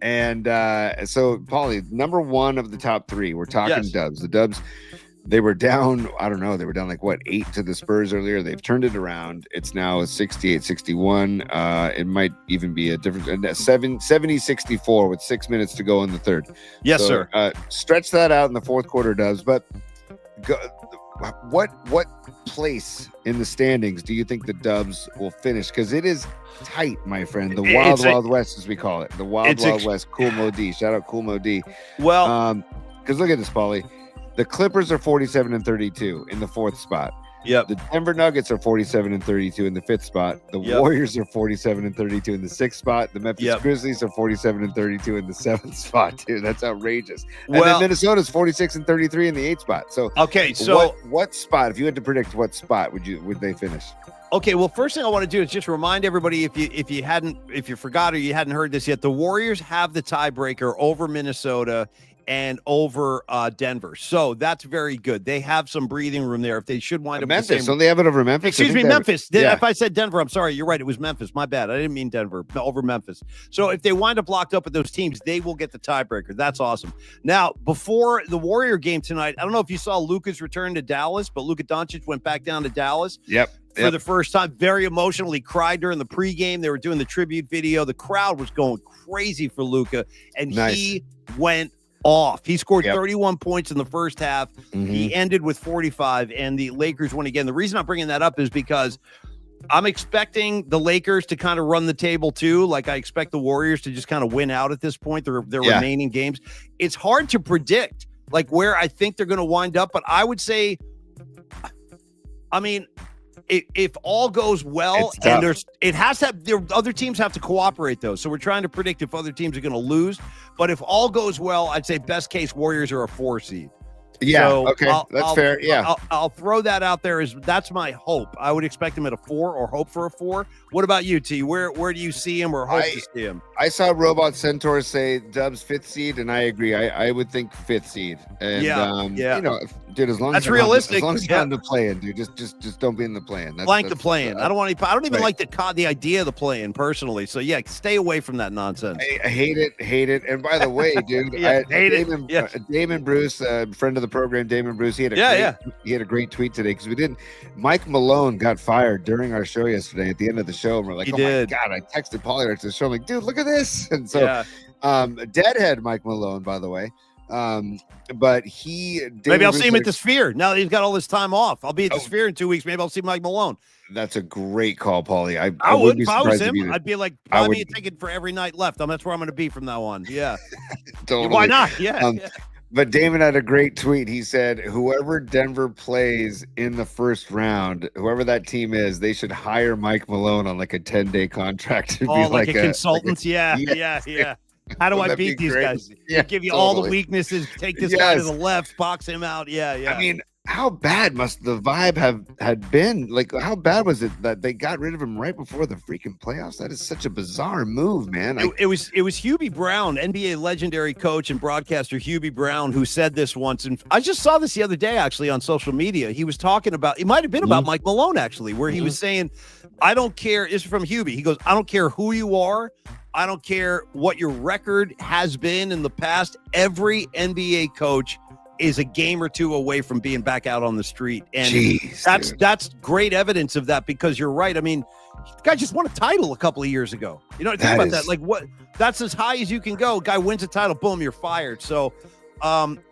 And so, Paulie, number 1 of the top 3, we're talking Dubs. The Dubs, they were down, I don't know, they were down like 8 to the Spurs earlier. They've turned it around. It's now 68-61. It might even be a different 70-64 with 6 minutes to go in the third. Yes, sir. Stretch that out in the fourth quarter, Dubs. But what place in the standings do you think the Dubs will finish? Because it is tight, my friend. The Wild West, as we call it. The Wild West. Cool Mo D. Shout out Cool Mo D. Well, because look at this, Paulie. The Clippers are 47-32 in the 4th spot. Yep. The Denver Nuggets are 47-32 in the 5th spot. The Warriors are 47-32 in the 6th spot. The Memphis Grizzlies are 47-32 in the 7th spot. Dude, that's outrageous. And then Minnesota's 46-33 in the 8th spot. So what spot? If you had to predict what spot would they finish? Okay, well, first thing I want to do is just remind everybody, if you forgot or you hadn't heard this yet, the Warriors have the tiebreaker over Minnesota and over Denver. So that's very good. They have some breathing room there if they should wind up Memphis. The same... Don't they have it over Memphis? Excuse me, Memphis. If I said Denver, I'm sorry. You're right. It was Memphis. My bad. I didn't mean Denver. Over Memphis. So if they wind up locked up with those teams, they will get the tiebreaker. That's awesome. Now, before the Warrior game tonight, I don't know if you saw Luka's return to Dallas, but Luka Doncic went back down to Dallas. For the first time, very emotional. He cried during the pregame. They were doing the tribute video. The crowd was going crazy for Luka, and he went off. He scored 31 points in the first half. He ended with 45, and the Lakers won again. The reason I'm bringing that up is because I'm expecting the Lakers to kind of run the table too. Like I expect the Warriors to just kind of win out at this point, their remaining games. It's hard to predict like where I think they're going to wind up, but I would say, I mean, if all goes well, It's tough. and it has to have, other teams have to cooperate though. So we're trying to predict if other teams are going to lose. But if all goes well, I'd say best case Warriors are a 4 seed. Yeah. So Okay. That's fair. Yeah. I'll throw that out there as that's my hope. I would expect him at a 4 or hope for a 4. What about you, T? Where do you see him or hope to see him? I saw Robot Centaur say Dubs 5th seed, and I agree. I would think 5th seed. And Yeah. you know, dude, as long That's as you're not- realistic. as long as Yeah. you're not in the play-in, dude, just don't be in the play-in. Blank the play-in. I don't even Right. like the idea of the play-in personally. So yeah, stay away from that nonsense. I hate it. And by the way, dude, Yeah, hate it. Damon, Yeah. Damon Bruce, friend of the program, Damon Bruce, he had a great tweet today because Mike Malone got fired during our show yesterday at the end of the show. And we're like, He oh did. my God, I texted Paulie after the show. I'm like, dude, look at this. And so, Yeah. Deadhead Mike Malone, by the way. But Maybe I'll see him at the Sphere now that he's got all this time off. I'll be at the Oh. Sphere in 2 weeks. Maybe I'll see Mike Malone. That's a great call, Paulie. I would be if I was surprised if him. you- I'd be like, I buy me a would- ticket for every night left. That's where I'm going to be from now on. Yeah. Totally. Why not? Yeah. Um, But Damon had a great tweet. He said, whoever Denver plays in the first round, whoever that team is, they should hire Mike Malone on like a 10-day contract to Oh, be like a like consultant. Yeah. How do Wouldn't I that be beat these great? guys? Yeah, Give you all the totally. weaknesses. Take this guy to Yes. the left, box him out. Yeah. I mean, how bad must the vibe had been? Like, how bad was it that they got rid of him right before the freaking playoffs? That is such a bizarre move, man. It was Hubie Brown, NBA legendary coach and broadcaster Hubie Brown, who said this once, and I just saw this the other day actually on social media. He was talking about it might have been about Mike Malone actually, where he was saying, "I don't care." This is from Hubie. He goes, "I don't care who you are. I don't care what your record has been in the past. Every NBA coach is a game or two away from being back out on the street." And Jeez, that's great evidence of that, because you're right. I mean, the guy just won a title a couple of years ago. You know, think That about is- that. Like, what? That's as high as you can go. Guy wins a title, boom, you're fired. So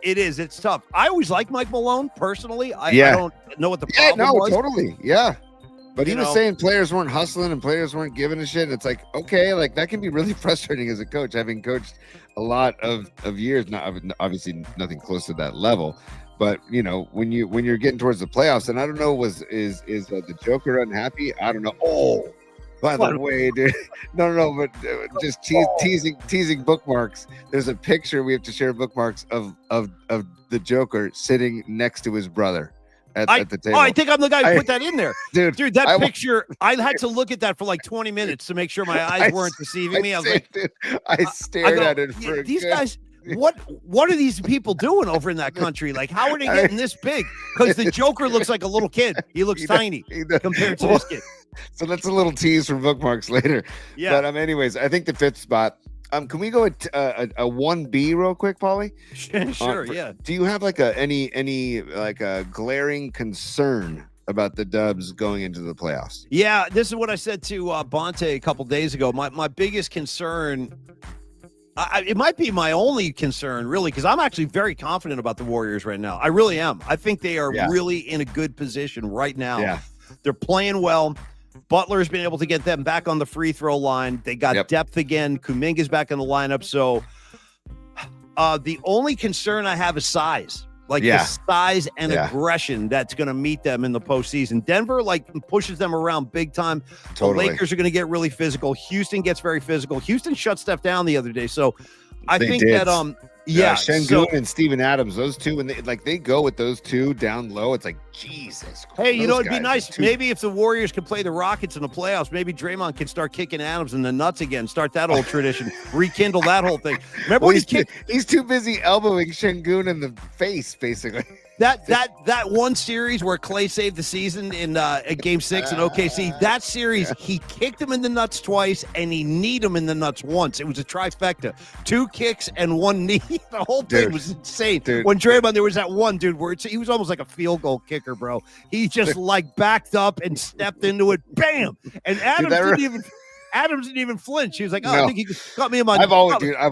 it's tough. I always like Mike Malone personally. I don't know what the problem was. totally. Yeah. But he You was know? saying players weren't hustling and players weren't giving a shit. It's like, okay, like that can be really frustrating as a coach, having coached a lot of years. Not obviously nothing close to that level, but you know, when you're getting towards the playoffs, and I don't know, is the Joker unhappy? I don't know. Oh, by the way, dude, no, but just teasing bookmarks. There's a picture we have to share bookmarks of the Joker sitting next to his brother. At the table. Oh, I think I'm the guy who put that in there. Dude, that I- picture, I had to look at that for like 20 minutes to make sure my eyes weren't deceiving me. I was like, I stared go, at it for a these good- guys, what are these people doing over in that country? Like, how are they getting this big? Because the Joker looks like a little kid. He looks tiny compared to this kid. So that's a little tease for bookmarks later. Yeah. But anyways, I think the 5th spot. Can we go at a 1B real quick, Paulie? Sure, yeah. Do you have like any like a glaring concern about the Dubs going into the playoffs? Yeah, this is what I said to Bonte a couple days ago. My biggest concern, it might be my only concern, really, because I'm actually very confident about the Warriors right now. I really am. I think they are really in a good position right now. Yeah. They're playing well. Butler's been able to get them back on the free throw line. They got depth again. Kuminga's back in the lineup. So the only concern I have is size. Like the size and aggression that's going to meet them in the postseason. Denver pushes them around big time. Totally. The Lakers are going to get really physical. Houston gets very physical. Houston shut stuff down the other day. So I think that Şengün and Steven Adams, those two, and they go with those two down low. It's like, Jesus. Hey, you know, it'd be nice. Maybe if the Warriors could play the Rockets in the playoffs, maybe Draymond can start kicking Adams in the nuts again, start that old tradition, rekindle that whole thing. Remember when he's too busy elbowing Şengün in the face, basically. That one series where Clay saved the season in Game 6 in OKC, that series, he kicked him in the nuts twice and he kneed him in the nuts once. It was a trifecta. 2 kicks and 1 knee. The whole thing was insane. When Draymond, there was that one dude where he was almost like a field goal kicker, bro. He just backed up and stepped into it. Bam! And Adams didn't even flinch. He was like, I think he got me in my. I've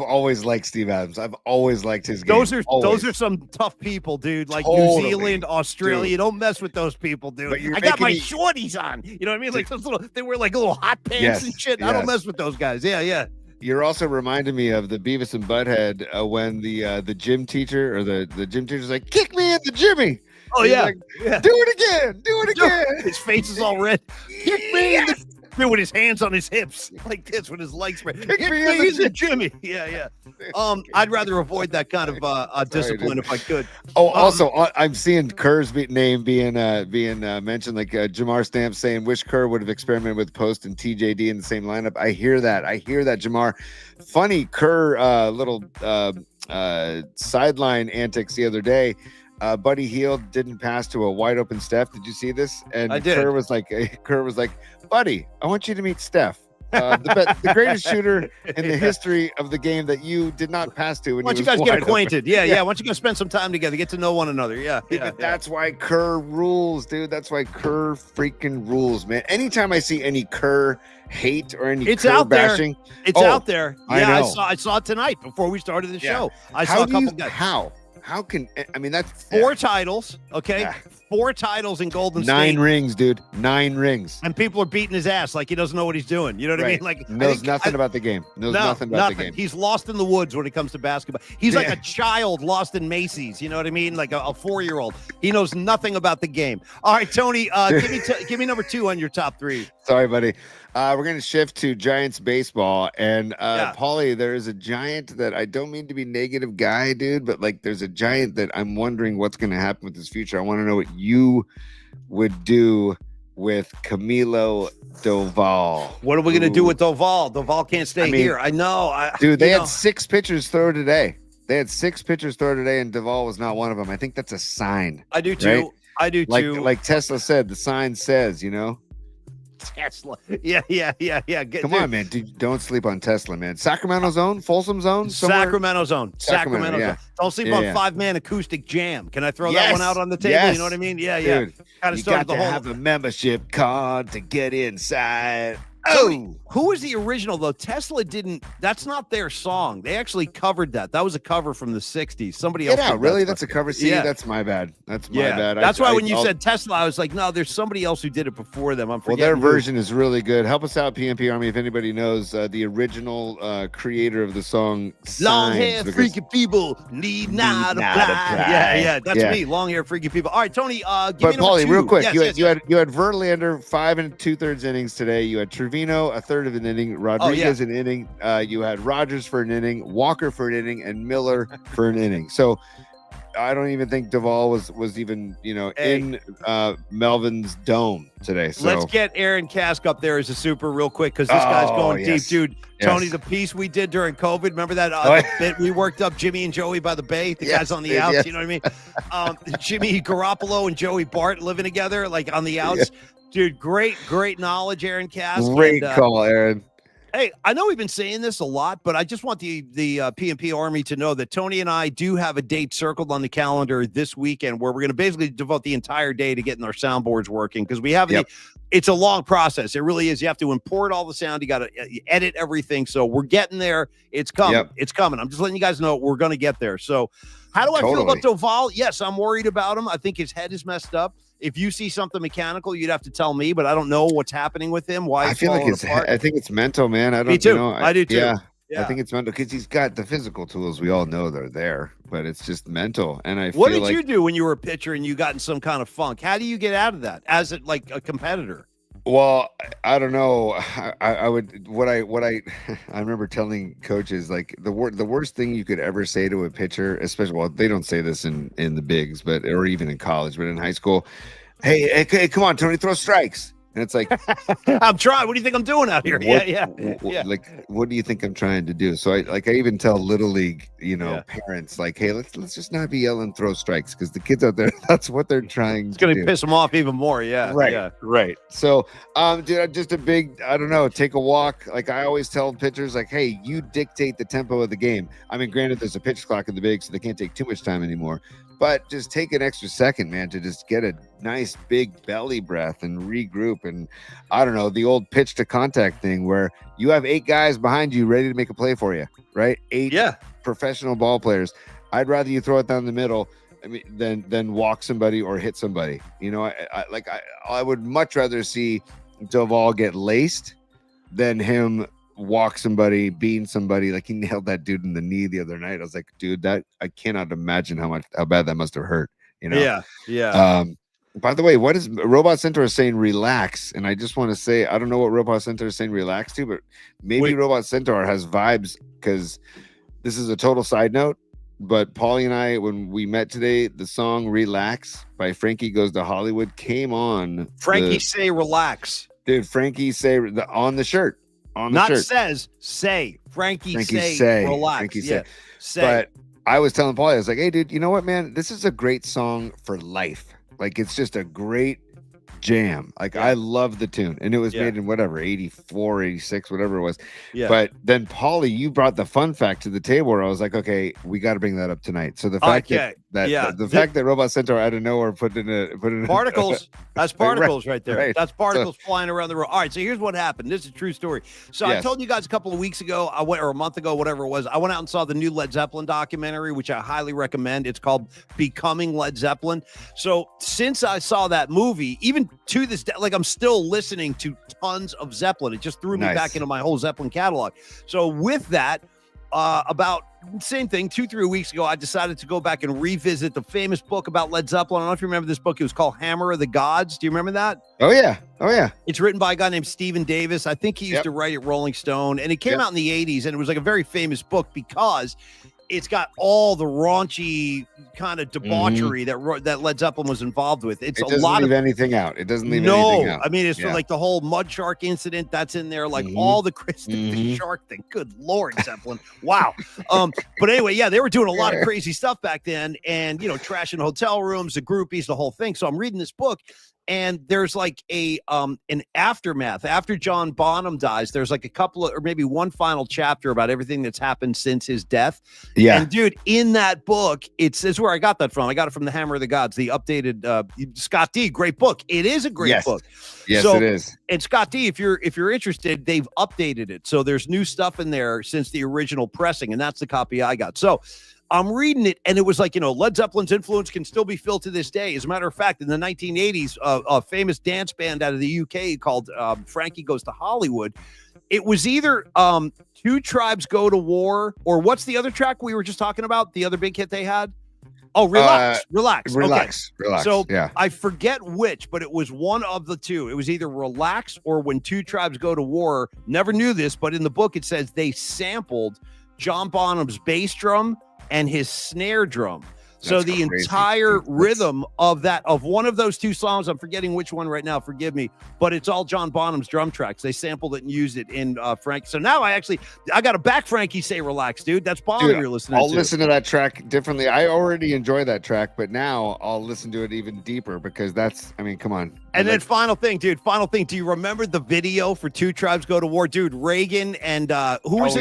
always liked Steve Adams. I've always liked his game. Those are some tough people, dude. Like New Zealand, Australia. Dude. You don't mess with those people, dude. I got my shorties on. You know what I mean? Like those they wear like little hot pants and shit. I don't mess with those guys. Yeah. You're also reminding me of the Beavis and Butthead when the gym teacher or the gym teacher's like, kick me in the Jimmy. Oh, He's yeah. like, Yeah. do it again. Do it again. His face is all red. Kick me in the With his hands on his hips, like this, with his legs spread. Kick Kick me me in the in the Jimmy. Yeah. I'd rather avoid that kind of discipline if I could. Oh, also, I'm seeing Kerr's name being mentioned, like Jamar Stamp saying, wish Kerr would have experimented with Post and TJD in the same lineup. I hear that, Jamar. Funny Kerr little sideline antics the other day. Buddy Hield didn't pass to a wide open Steph. Did you see this? And I did. Kerr was like, Buddy, I want you to meet Steph. The greatest shooter in the history of the game that you did not pass to. Why don't you guys get acquainted? Yeah. Why don't you guys spend some time together, get to know one another? Yeah. That's why Kerr rules, dude. That's why Kerr freaking rules, man. Anytime I see any Kerr hate or any It's Kerr out there. bashing, It's out there. I Yeah, know. I saw it tonight before we started the Yeah. show. I saw a couple guys. How can I mean that's Four titles, okay? Yeah. 4 titles in Golden 9 State. rings, dude. 9 rings. And people are beating his ass like he doesn't know what he's doing. You know what I mean? Like Knows nothing about the game. Knows nothing about the game. He's lost in the woods when it comes to basketball. He's like a child lost in Macy's. You know what I mean? Like a 4-year-old. He knows nothing about the game. All right, Tony, give me number 2 on your top 3. Sorry, buddy. We're going to shift to Giants baseball. And Paulie, there is a Giant that I don't mean to be negative guy, dude, but like there's a Giant that I'm wondering what's going to happen with his future. I want to know what you would do with Camilo Doval. What are we going to do with Doval? Doval can't stay here. I know. Dude, they had 6 pitchers throw today. And Doval was not one of them. I think that's a sign. I do too. Right? I do too. Like Tesla said, the sign says, Tesla. Yeah. Come on, man. Dude, don't sleep on Tesla, man. Sacramento zone, Folsom zone, somewhere? Sacramento zone. Yeah. Don't sleep on 5-man acoustic jam. Can I throw that one out on the table? Yes. You know what I mean? Yeah. Dude, Kind of you started got the to whole. have a membership card to get inside. Oh, who was the original though? Tesla didn't. That's not their song. They actually covered that. That was a cover from the '60s. Somebody else. Get out, did really? that That's a stuff. cover. See, Yeah. that's my bad. That's my bad. That's why when you said Tesla, I was like, no, there's somebody else who did it before them. I'm Well, forgetting. their who. version is really good. Help us out, PMP Army, if anybody knows the original creator of the song. Long Signs, hair, because- freaky people need not not apply. apply. Yeah, that's Yeah. me. Long hair, freaky people. All right, Tony. Give But me number Paulie, 2. real quick, Yes, you had Verlander 5 2/3 innings today. You had Trevino a third of an inning, Rodriguez an inning. You had Rogers for an inning, Walker for an inning, and Miller for an inning. So I don't even think Duvall was even in Melvin's dome today. So Let's get Aaron Kask up there as a super real quick because this guy's going yes. deep, dude. Yes. Tony, the piece we did during COVID, remember that Oh, the bit we worked up Jimmy and Joey by the bay? The Yes, guys on the dude, outs, yes. you know what I mean? Jimmy Garoppolo and Joey Bart living together, like on the outs. Dude, great knowledge, Aaron Kask. great And, call, Aaron. Hey, I know we've been saying this a lot, but I just want the PMP Army to know that Tony and I do have a date circled on the calendar this weekend where we're going to basically devote the entire day to getting our soundboards working because we have it's a long process. It really is. You have to import all the sound. You got to edit everything. So we're getting there. It's coming. Yep. It's coming. I'm just letting you guys know we're going to get there. So how do I feel about Doval? Yes, I'm worried about him. I think his head is messed up. If you see something mechanical, you'd have to tell me, but I don't know what's happening with him. Why I feel like I think it's mental, man. I don't. Me too. I do too. Yeah. Yeah. I think it's mental because he's got the physical tools. We all know they're there, but it's just mental. And I What feel did like, you do when you were a pitcher and you got in some kind of funk? How do you get out of that as like a competitor? Well, I don't know. I would I remember telling coaches like the worst thing you could ever say to a pitcher, especially they don't say this in the bigs, but or even in college, but in high school, hey, come on, Tony, throw strikes. And it's like, I'm trying. What do you think I'm doing out here? Yeah. Like, what do you think I'm trying to do? So I even tell little league, parents like, hey, let's just not be yelling throw strikes because the kids out there, that's what they're trying. It's going to piss them off even more. Yeah. Right. Yeah. Right. So, dude, just a big, I don't know, take a walk. Like I always tell pitchers, like, hey, you dictate the tempo of the game. I mean, granted, there's a pitch clock in the big, so they can't take too much time anymore. But just take an extra second, man, to just get a nice big belly breath and regroup. And I don't know, the old pitch to contact thing where you have 8 guys behind you ready to make a play for you, right? 8 professional ball players. I'd rather you throw it down the middle, than walk somebody or hit somebody. I would much rather see Doval get laced than him walk somebody, bean somebody. Like he nailed that dude in the knee the other night. I was like, dude, that I cannot imagine how bad that must have hurt. You know. Yeah. Yeah. By the way, what is Robot Centaur is saying? Relax, and I just want to say I don't know what Robot Centaur is saying relax to, but maybe Wait. Robot Centaur has vibes because this is a total side note. But Paulie and I, when we met today, the song "Relax" by Frankie Goes to Hollywood came on. Frankie say relax. Dude, Frankie say on the shirt. On the Not shirt. say. Frankie say. say relax. Frankie yeah. say. But I was telling Paulie, I was like, hey, dude, you know what, man? This is a great song for life. Like, it's just a great jam. Like, I love the tune. And it was made in whatever, 84, 86, whatever it was. Yeah. But then, Paulie, you brought the fun fact to the table where I was like, okay, we got to bring that up tonight. So the fact the fact that Robot Centaur out of nowhere put in particles, that's particles right there. Right. That's particles flying around the room. All right, so here's what happened. This is a true story. So I told you guys a couple of weeks ago, or a month ago, whatever it was, I went out and saw the new Led Zeppelin documentary, which I highly recommend. It's called Becoming Led Zeppelin. So since I saw that movie, even to this day, like I'm still listening to tons of Zeppelin. It just threw me back into my whole Zeppelin catalog. So with that, about same thing, 2-3 weeks ago, I decided to go back and revisit the famous book about Led Zeppelin. I don't know if you remember this book. It was called Hammer of the Gods. Do you remember that? Oh, yeah. Oh, yeah. It's written by a guy named Stephen Davis. I think he used to write at Rolling Stone, and it came out in the 80s, and it was like a very famous book because it's got all the raunchy kind of debauchery that Led Zeppelin was involved with. It doesn't leave anything out. It doesn't leave anything out. I mean, it's like the whole mud shark incident that's in there, like all the the shark thing. Good Lord, Zeppelin. Wow. But anyway, they were doing a lot of crazy stuff back then, and trashing hotel rooms, the groupies, the whole thing. So I'm reading this book. And there's like an aftermath after John Bonham dies. There's like a couple of, or maybe one final chapter about everything that's happened since his death. Yeah. And dude, in that book, it's where I got that from. I got it from the Hammer of the Gods, the updated Scott D. Great book. It is a great book. Yes, it is. And Scott D, if you're interested, they've updated it. So there's new stuff in there since the original pressing, and that's the copy I got. So I'm reading it, and it was like, Led Zeppelin's influence can still be felt to this day. As a matter of fact, in the 1980s, a famous dance band out of the UK called Frankie Goes to Hollywood, it was either Two Tribes Go to War, or what's the other track we were just talking about? The other big hit they had? Oh, Relax. Relax. So I forget which, but it was one of the two. It was either Relax or When Two Tribes Go to War. Never knew this, but in the book it says they sampled John Bonham's bass drum and his snare drum. So the entire rhythm of one of those two songs, I'm forgetting which one right now, forgive me, but it's all John Bonham's drum tracks. They sampled it and used it in Frank. So now I got to back Frankie Say Relax, dude. That's Bonham you're listening to. I'll listen to that track differently. I already enjoy that track, but now I'll listen to it even deeper because come on. And then final thing. Do you remember the video for Two Tribes Go to War? Dude, Reagan and who was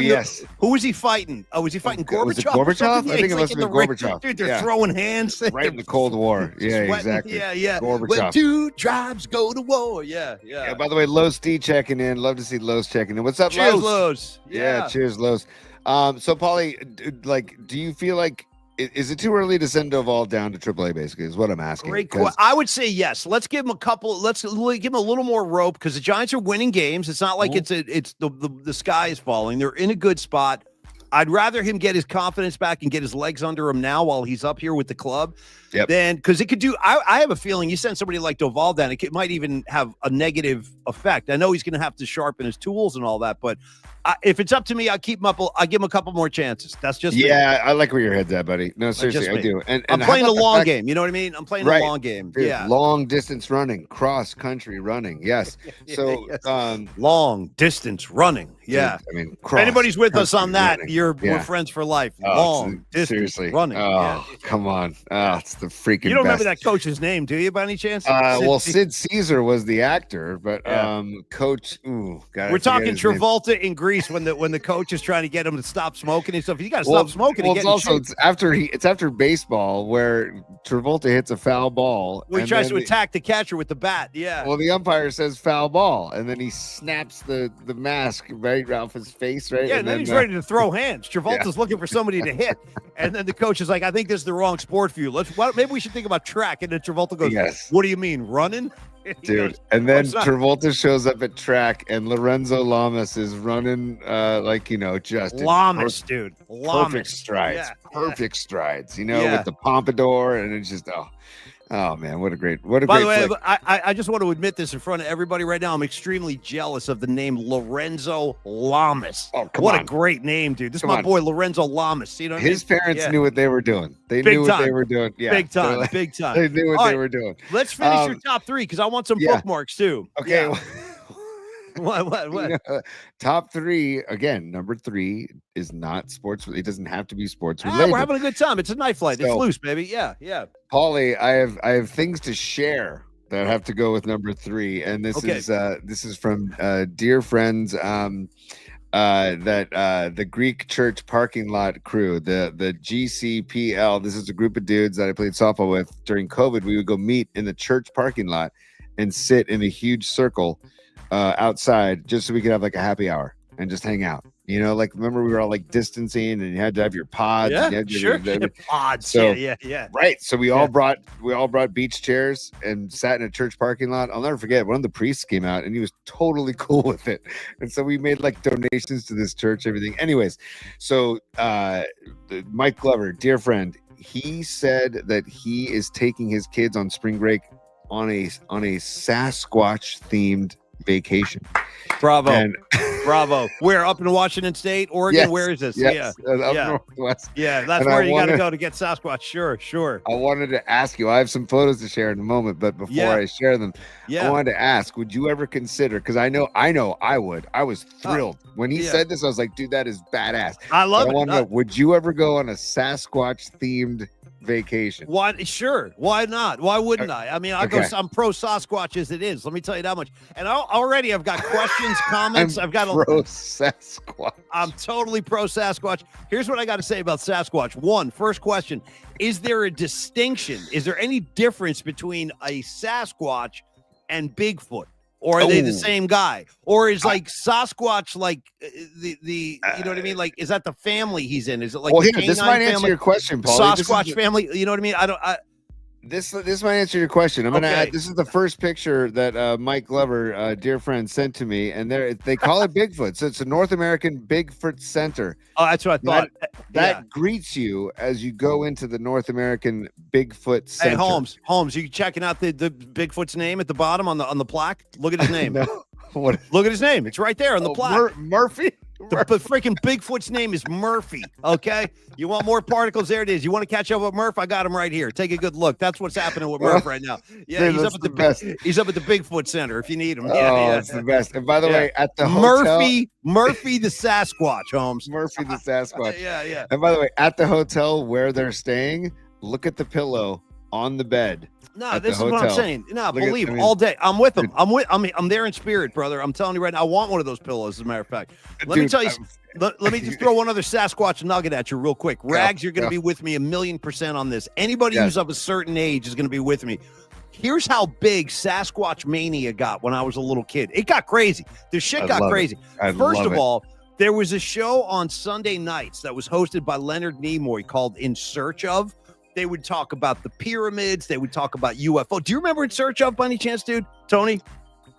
he fighting? Oh, was he fighting Gorbachev? Was it Gorbachev? I think it must have been Gorbachev. Dude, they're throwing hands. Right in the Cold War. Yeah, exactly. Yeah. Gorbachev. When two tribes go to war. Yeah. By the way, Lowe's D checking in. Love to see Lowe's checking in. What's up, cheers, Lowe's? Lowe's. Yeah, cheers, Lowe's. So, Paulie, do you feel like is it too early to send Duvall down to AAA? Basically, is what I'm asking. Great question. I would say yes. Let's give him a couple. Let's give him a little more rope because the Giants are winning games. It's not like it's the sky is falling. They're in a good spot. I'd rather him get his confidence back and get his legs under him now while he's up here with the club. Then because it could do. I have a feeling you send somebody like Duvall down, it might even have a negative effect. I know he's going to have to sharpen his tools and all that, but if it's up to me, I'll keep him up. I'll give him a couple more chances. That's just me. I like where your head's at, buddy. No, seriously, I do. And I'm playing the long game. You know what I mean? I'm playing the long game. Dude, long distance running, cross country running. Yes. So long distance running. Yeah. Dude, if anybody's with us on that, we're friends for life. Long distance running. Oh, come on. It's the freaking. You don't remember that coach's name, do you, by any chance? Sid Caesar was the actor, but Coach. We're talking Travolta in Greece when the coach is trying to get him to stop smoking and stuff. You got to stop smoking. It's after baseball where Travolta hits a foul ball. Well, he tries to attack the catcher with the bat. Yeah. Well, the umpire says foul ball, and then he snaps the mask right off his face. Right. Yeah, and then he's ready to throw hands. Travolta's looking for somebody to hit, and then the coach is like, "I think this is the wrong sport for you. Maybe we should think about track." And then Travolta goes, "What do you mean, running?" He Dude, goes, and then "What's up?" Travolta shows up at track, and Lorenzo Lamas is running, just in Lamas, dude. Lamas. perfect strides, Yeah, perfect strides. Yeah. With the pompadour, and it's just oh man, what a great By the great way, flick. I just want to admit this in front of everybody right now. I'm extremely jealous of the name Lorenzo Lamas. Oh, come What on. a great name, dude. This is Come my on. boy Lorenzo Lamas. You know what His I mean? parents Yeah. knew what they were doing. They Big knew what they time. were doing. Yeah, Big they're time, like- big time. They knew what All they right, were doing. Let's finish your top three because I want some yeah. bookmarks too. Okay. Yeah. What? Top three again. Number 3 is not sports. It doesn't have to be sports Ah, related. we're having a good time. It's a night flight. It's So- loose, baby. Yeah. Paulie, I have things to share that have to go with number 3, and this Okay. is from dear friends the Greek church parking lot crew, the GCPL. This is a group of dudes that I played softball with during COVID. We would go meet in the church parking lot and sit in a huge circle outside just so we could have like a happy hour and just hang out. Remember we were all like distancing, and you had to have your pods. and you Yeah. had to- Sure. Pods. So- Yeah. Right. So we all brought beach chairs and sat in a church parking lot. I'll never forget, one of the priests came out and he was totally cool with it. And so we made like donations to this church, everything. Anyways, so Mike Glover, dear friend, he said that he is taking his kids on spring break on a Sasquatch themed vacation. Bravo. And Bravo. Where? Up in Washington State, Oregon? Yes, Where is this? yes, up Yeah. northwest. Yeah. That's And I where you got to wanna- go to get Sasquatch. Sure. I wanted to ask you, I have some photos to share in a moment, but before Yeah. I share them, I Yeah. wanted to ask, would you ever consider, because I know I would. I was thrilled. When he yeah. said this, I was like, dude, that is badass. I love But I it. want to know, would you ever go on a Sasquatch themed vacation? Why? Sure. Why not? Why wouldn't I? I mean, Okay. I'm pro Sasquatch as it is. Let me tell you that much. And already I've got questions, comments. I've got Pro Sasquatch. I'm totally pro Sasquatch. Here's what I got to say about Sasquatch. First question: is there a distinction? Is there any difference between a Sasquatch and Bigfoot? Or are they the Oh. same guy? Or is like Sasquatch like the you know what I mean? Like, is that the family he's in? Is it like Well, the here, this canine might answer family? your question, Paul. Sasquatch family? You know what I mean? This might answer your question. I'm gonna Okay. add. This is the first picture that Mike Glover, dear friend, sent to me, and they call it Bigfoot. So it's a North American Bigfoot Center. Oh, that's what I thought. That greets you as you go into the North American Bigfoot Center. Hey, Holmes, you checking out the Bigfoot's name at the bottom on the plaque? Look at his name. No. What? Look at his name. It's right there on the plaque. Murphy. The freaking Bigfoot's name is Murphy. Okay, you want more particles? There it is. You want to catch up with Murph? I got him right here. Take a good look. That's what's happening with Murph right now. Yeah, Dude, he's that's up at the the best. He's up at the Bigfoot Center if you need him. Oh, Yeah, it's the best. And by the Yeah. way, at the hotel, Murphy the Sasquatch, Holmes. Murphy the Sasquatch. Yeah. And by the way, at the hotel where they're staying, look at the pillow on the bed. No, At this the is what I'm hotel. saying. No, Look at- believe I mean, all day. I'm with him. dude. I'm there in spirit, brother. I'm telling you right now. I want one of those pillows. As a matter of fact, let me Dude, tell you. Let me just throw one other Sasquatch nugget at you real quick. Rags, you're going to go. be with me 1,000,000% on this. Anybody Yes. who's of a certain age is going to be with me. Here's how big Sasquatch mania got when I was a little kid. It got crazy. The shit I got love it. crazy. I First love of it. all, there was a show on Sunday nights that was hosted by Leonard Nimoy called In Search Of. They would talk about the pyramids. They would talk about UFO. Do you remember In Search Of by any chance, dude? Tony?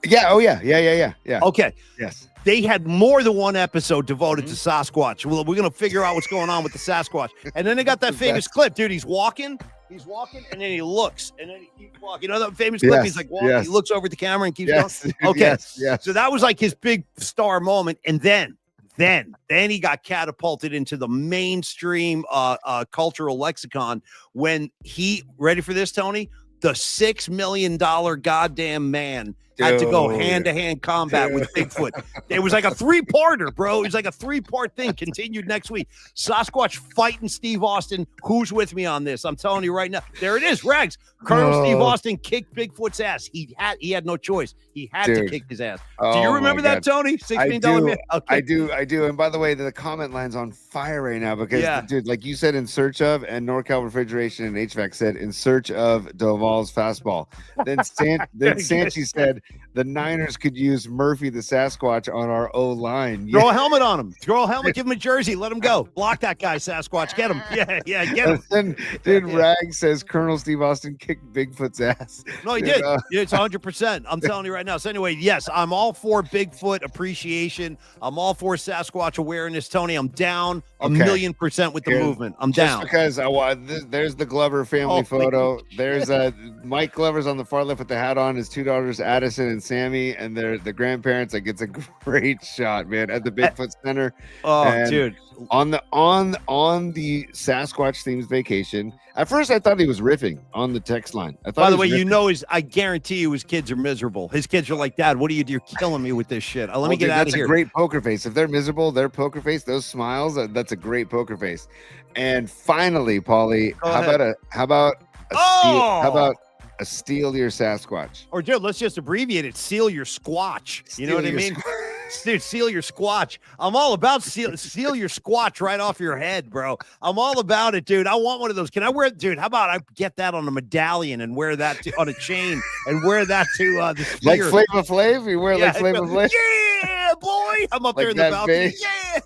Yeah. Oh yeah. Yeah. Okay. Yes. They had more than one episode devoted to Sasquatch. Well, we're going to figure out what's going on with the Sasquatch. And then they got that The famous best. clip, dude. He's walking, and then he looks, and then he keeps walking. You know that famous clip? Yes, He's like walking, yes. he looks over at the camera and keeps Yes. going. dude, Okay. Yes. So that was like his big star moment. And then he got catapulted into the mainstream cultural lexicon when he, ready for this, Tony? The $6 million goddamn man had to go Dude. hand-to-hand combat with Bigfoot. It was like a three-parter, bro. It was like a three-part thing. Continued next week. Sasquatch fighting Steve Austin. Who's with me on this? I'm telling you right now. There it is, Rags. Colonel Steve Oh. Austin kicked Bigfoot's ass. He had no choice. He had to Dude. kick his ass. Oh, Do you my remember that, God. Tony? $6 I million do. man. Okay. I do. And by the way, the comment line's on fire right now because, Yeah. dude, like you said, In Search Of, and NorCal Refrigeration and HVAC said, In Search of Doval's fastball. Then Sanchi said, the Niners could use Murphy the Sasquatch on our O line. Throw a helmet on him. Throw a helmet. Give him a jersey. Let him go. Block that guy, Sasquatch. Get him. Yeah, get him. And then Rag says Colonel Steve Austin kicked Bigfoot's ass. No, he did. It's 100%. I'm telling you right now. So anyway, yes, I'm all for Bigfoot appreciation. I'm all for Sasquatch awareness. Tony, I'm down a million % with the movement. I'm down. Because there's the Glover family photo. There's Mike Glover's on the far left with the hat on. His two daughters, Addison and Sammy, and they're the grandparents. Like, it's a great shot, man, at the Bigfoot Center. Oh, and dude. On the Sasquatch themed vacation. At first, I thought he was riffing on the text line. By the way, I guarantee you his kids are miserable. His kids are like, Dad, what are you? You're killing me with this shit. Let me get out of here. That's a great poker face. If they're miserable, their poker face, those smiles, that's a great poker face. And finally, Paulie, how about a steal your Sasquatch? Or dude, let's just abbreviate it. Seal your squatch. You know what I mean? Dude, seal your squatch. I'm all about seal your squatch right off your head, bro. I'm all about it, dude. I want one of those. Can I wear it, dude? How about I get that on a medallion and wear that on a chain and wear that to the spear. Like Flavor Flav? You wear like Flavor Flav? Yeah, boy. I'm up there in the balcony.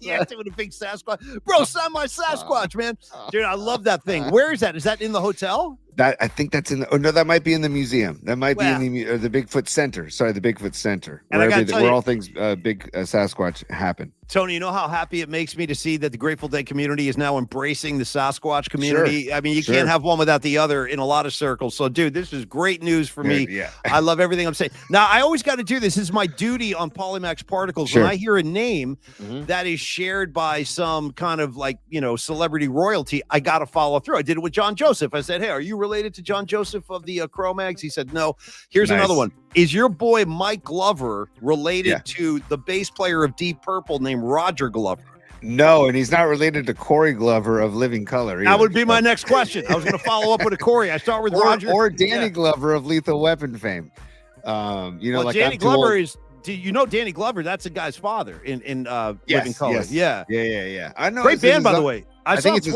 Yeah, doing a big Sasquatch. Bro, sign my Sasquatch, man. Dude, I love that thing. Where is that? Is that in the hotel? I think that's in the. Oh no, that might be in the museum. That might be in the Bigfoot Center. Sorry, the Bigfoot Center, where all things big Sasquatch happen. Tony, you know how happy it makes me to see that the Grateful Dead community is now embracing the Sasquatch community. Sure. I mean, you can't have one without the other in a lot of circles. So, dude, this is great news for me. Yeah. I love everything I'm saying. Now, I always got to do this. This is my duty on Polymax Particles. When I hear a name that is shared by some kind of celebrity royalty, I got to follow through. I did it with John Joseph. I said, hey, are you related to John Joseph of the Cro-Mags? He said, no. Here's another one. Is your boy Mike Glover related to the bass player of Deep Purple named Roger Glover? No, and he's not related to Corey Glover of Living Color either. That would be my next question. I was going to follow up with a Corey. I start with Roger. Or Danny Glover of Lethal Weapon fame. Danny Glover is... Do you know Danny Glover? That's the guy's father in Living Color. Yes. Yeah. I know. Great band, by the way. I think it's his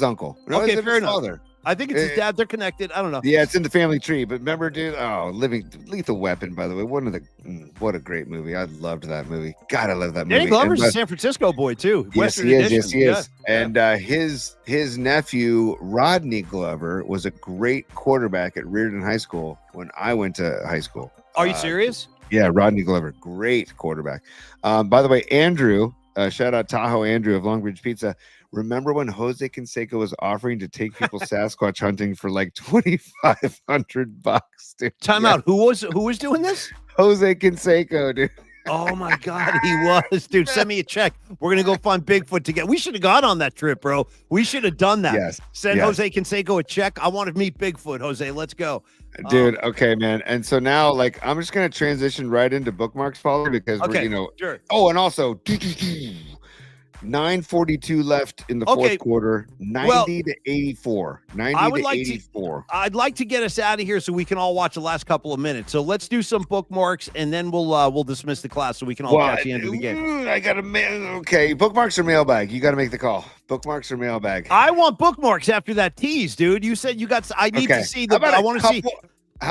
uncle. No, okay, fair enough. I think it's his dad. They're connected. I don't know. Yeah, it's in the family tree. But remember, dude? Oh, Lethal Weapon, by the way. What a great movie. I loved that movie. God, I love that movie. Danny Glover's a San Francisco boy, too. Yes, he is. And his nephew, Rodney Glover, was a great quarterback at Reardon High School when I went to high school. Are you serious? Yeah, Rodney Glover, great quarterback. By the way, Andrew, shout out Tahoe Andrew of Long Beach Pizza. Remember when Jose Canseco was offering to take people Sasquatch hunting for like $2,500, dude? Time out. Who was doing this? Jose Canseco, dude. Oh my God, he was, dude. Send me a check. We're gonna go find Bigfoot together. We should have gone on that trip, bro. We should have done that. Yes. Send Jose Canseco a check. I want to meet Bigfoot, Jose. Let's go, dude. Okay, man. And so now, I'm just gonna transition right into bookmarks, Paulie, because we're, sure. Oh, and also 9:42 left in the fourth quarter, 90 to 84. 90 to 84. I'd like to get us out of here so we can all watch the last couple of minutes. So let's do some bookmarks, and then we'll dismiss the class so we can all catch the end of the game. I got okay. Bookmarks or mailbag? You got to make the call. Bookmarks or mailbag? I want bookmarks after that tease, dude. You said you got. I need to see the. I want to see.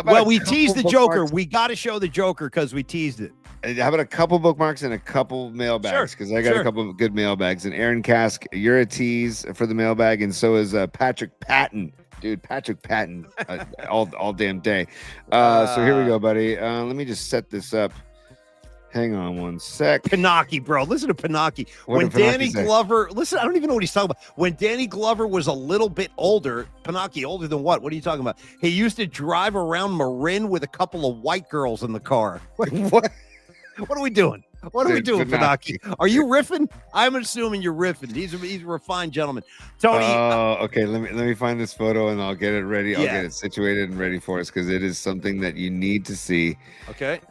Well, we teased the Joker. We got to show the Joker because we teased it. How about a couple bookmarks and a couple mailbags? Because I got a couple of good mailbags. And Aaron Kask, you're a tease for the mailbag, and so is Patrick Patton. Dude, Patrick Patton, all damn day. So here we go, buddy. Let me just set this up. Hang on one sec. Pinocchio, bro. Listen to Pinocchio. When Danny Glover, listen, I don't even know what he's talking about. When Danny Glover was a little bit older, Pinocchio, older than what? What are you talking about? He used to drive around Marin with a couple of white girls in the car. What? What are we doing? What are we doing, Pinocchio? Are you riffing? I'm assuming you're riffing. He's a refined gentleman. Tony. Oh, okay. Let me find this photo and I'll get it ready. I'll get it situated and ready for us because it is something that you need to see. Okay.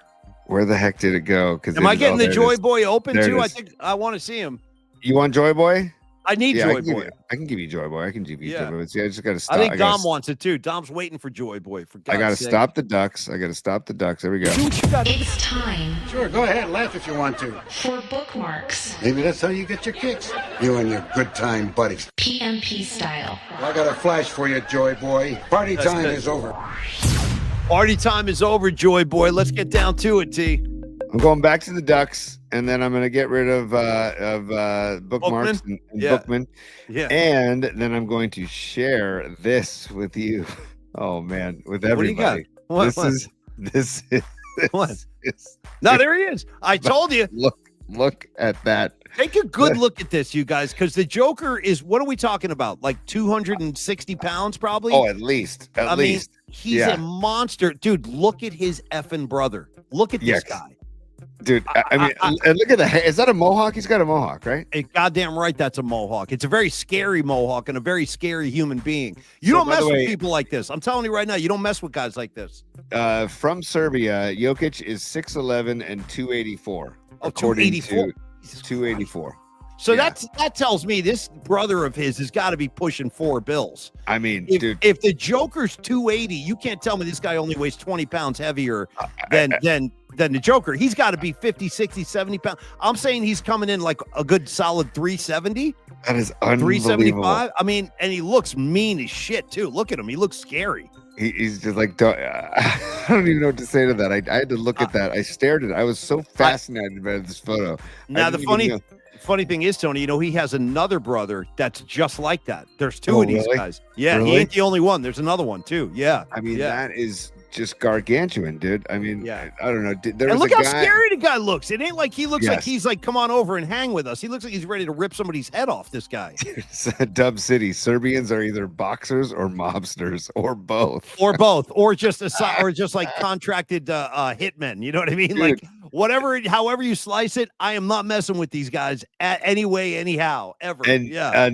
Where the heck did it go? Am I getting the Joy Boy open too? I think I want to see him. You want Joy Boy? I need Joy Boy. I can give you Joy Boy. I can give you Joy Boy. See, I just got to stop. I think Dom wants it too. Dom's waiting for Joy Boy. I got to stop the ducks. There we go. It's time. Sure, go ahead. Laugh if you want to. For bookmarks. Maybe that's how you get your kicks. You and your good time buddies. PMP style. I got a flash for you, Joy Boy. Party time is over. Party time is over, Joy Boy. Let's get down to it, T. I'm going back to the Ducks, and then I'm going to get rid of bookmarks and Bookman. Yeah. And then I'm going to share this with you. Oh man, with everybody. What do you got? This is What? No, there he is. I told you. Look at that. Take a good look at this, you guys, because the Joker is, what are we talking about? Like 260 pounds, probably? Oh, at least. At least. Mean, he's a monster. Dude, look at his effing brother. Look at this guy. Dude, I mean, and look at the hair. Is that a mohawk? He's got a mohawk, right? Goddamn right, that's a mohawk. It's a very scary mohawk and a very scary human being. You don't mess with people like this. I'm telling you right now, you don't mess with guys like this. From Serbia, Jokic is 6'11" and 284. Oh, according 284. to 284. So that tells me this brother of his has got to be pushing $4 bills. I mean, dude, if the Joker's 280, you can't tell me this guy only weighs 20 pounds heavier than the Joker. He's got to be 50, 60, 70 pounds. I'm saying he's coming in like a good solid 370. That is unbelievable. 375. I mean, and he looks mean as shit too. Look at him. He looks scary. He's just like, I don't even know what to say to that. I had to look at that. I stared at it. I was so fascinated by this photo. Now, the funny thing is, Tony, he has another brother that's just like that. There's two of these guys. Yeah, really? He ain't the only one. There's another one too. Yeah. I mean, that is just gargantuan, dude. I mean, I don't know. And look how scary the guy looks. It ain't like he looks like he's like, come on over and hang with us. He looks like he's ready to rip somebody's head off, this guy. Dub City. Serbians are either boxers or mobsters or both. Or just like contracted hitmen. You know what I mean? Dude. Like however you slice it, I am not messing with these guys anyway, anyhow, ever. And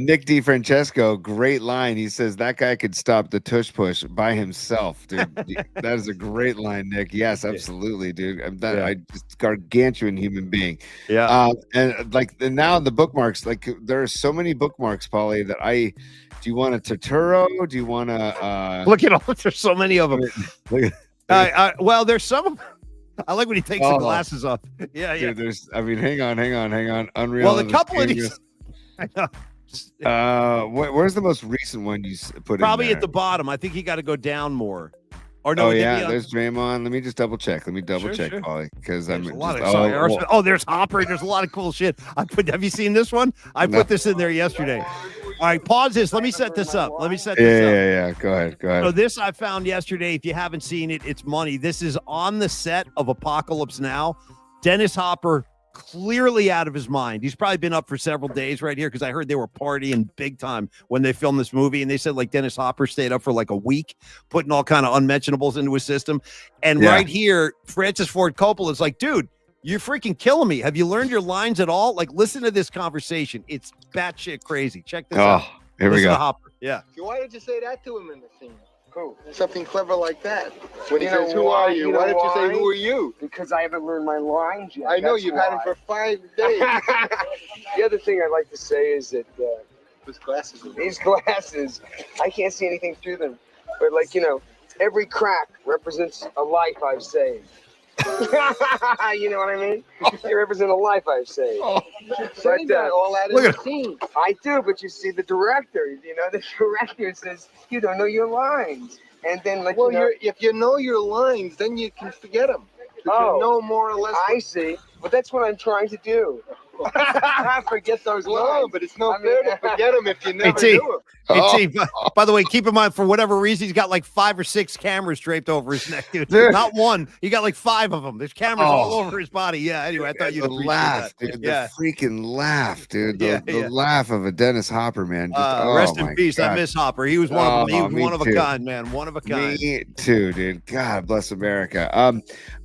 Nick DiFrancesco, great line. He says that guy could stop the tush push by himself, dude. That is a great line, Nick. Yes, absolutely, dude. I just gargantuan human being. Yeah. And now the bookmarks, like there are so many bookmarks, Paulie, that do you want a Totoro? Do you want to look at all? There's so many of them. Well, there's some. I like when he takes the glasses off. Yeah, dude, hang on. Unreal. Well, a couple of these. I know. Where's the most recent one you put probably in there? at the bottom. I think you got to go down more. Or no? Oh yeah, there's Draymond. Let me just double check. Sure. Paulie, because I'm there's Hopper. There's a lot of cool shit. Have you seen this one? I put this in there yesterday. All right, pause this. Let me set this up. Yeah. Go ahead. So this I found yesterday. If you haven't seen it, it's money. This is on the set of Apocalypse Now. Dennis Hopper, clearly out of his mind. He's probably been up for several days right here because I heard they were partying big time when they filmed this movie, and they said like Dennis Hopper stayed up for like a week, putting all kind of unmentionables into his system. And right here, Francis Ford Coppola is like, dude, you're freaking killing me. Have you learned your lines at all? Like, listen to this conversation. It's batshit crazy. Check this out. Here we go. Hopper. Yeah. Why did you say that to him in the scene? Who? Something clever like that. When he says, "Who are you?" Why did you say, "Who are you?" Because I haven't learned my lines yet. I know you've had him for 5 days. The other thing I'd like to say is that these glasses, I can't see anything through them. But every crack represents a life I've saved. You know what I mean? They represent a life I've saved. But all that in the scene. I do, but you see the director. The director says you don't know your lines, and then if you know your lines, then you can forget them. You know more or less. I see. But that's what I'm trying to do. Forget those lines. No, but it's no fair to forget them if you never do them. Hey, T, by the way, keep in mind, for whatever reason, he's got like 5 or 6 cameras draped over his neck, dude. Not one. He got like 5 of them. There's cameras all over his body. Yeah, anyway, I thought you'd appreciate laugh, that. Dude. The freaking laugh, dude. The laugh of a Dennis Hopper, man. Rest in peace. God. I miss Hopper. He was one of them. He was one of a kind, man. One of a kind. Me too, dude. God bless America.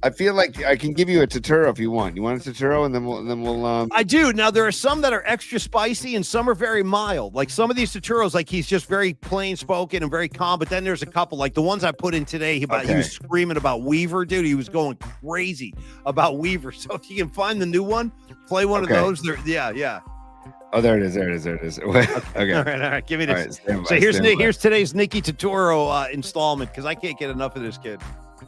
I feel like I can give you a Totoro if you want. You want a Totoro, and then we'll I do. Now there are some that are extra spicy and some are very mild. Like some of these Totoros, like he's just very plain spoken and very calm. But then there's a couple, like the ones I put in today. He was screaming about Weaver, dude. He was going crazy about Weaver. So if you can find the new one, play one of those. Yeah. Oh, there it is. Okay. All right. Give me this. Right, so here's today's Nicky Totoro installment because I can't get enough of this kid.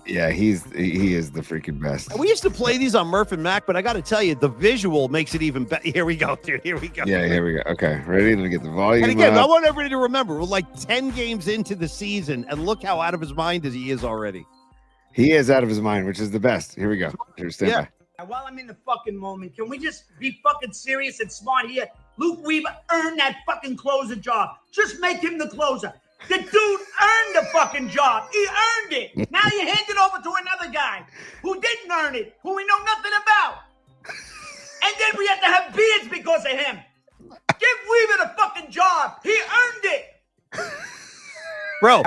Yeah, he is the freaking best. We used to play these on Murph and Mac, but I got to tell you, the visual makes it even better. Here we go, dude. Here we go. Yeah, here we go. Okay, ready? Let me get the volume. And again, up. I want everybody to remember, we're like 10 games into the season, and look how out of his mind he is already. He is out of his mind, which is the best. Here we go. Here's standby. While I'm in the fucking moment, can we just be fucking serious and smart here? Luke Weaver earned that fucking closer job. Just make him the closer. The dude earned the fucking job. He earned it. Now you hand it over to another guy who didn't earn it, who we know nothing about. And then we have to have beards because of him. Give Weaver the fucking job. He earned it. Bro,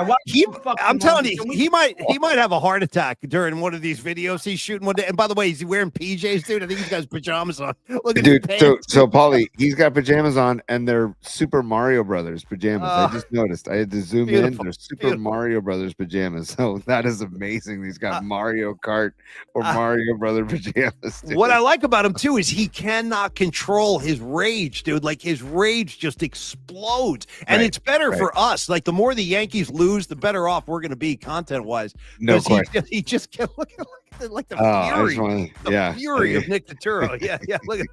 I'm telling you, he might have a heart attack during one of these videos he's shooting one day. And by the way, is he wearing PJs, dude? I think he's got his pajamas on. Look at dude. his So Paulie, he's got pajamas on, and they're Super Mario Brothers pajamas. I just noticed. I had to zoom in. They're Super Mario Brothers pajamas. So that is amazing. He's got Mario Kart or Mario Brother pajamas. Dude. What I like about him too is he cannot control his rage, dude. Like his rage just explodes, and it's better for us. Like the more the Yankees lose, the better off we're going to be content wise. No question. He just can't look at like the fury of Nick Turturro. Yeah. Look at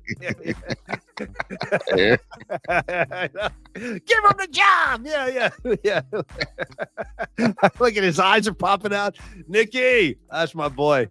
give him the job. Yeah. Look at his eyes are popping out. Nicky, that's my boy.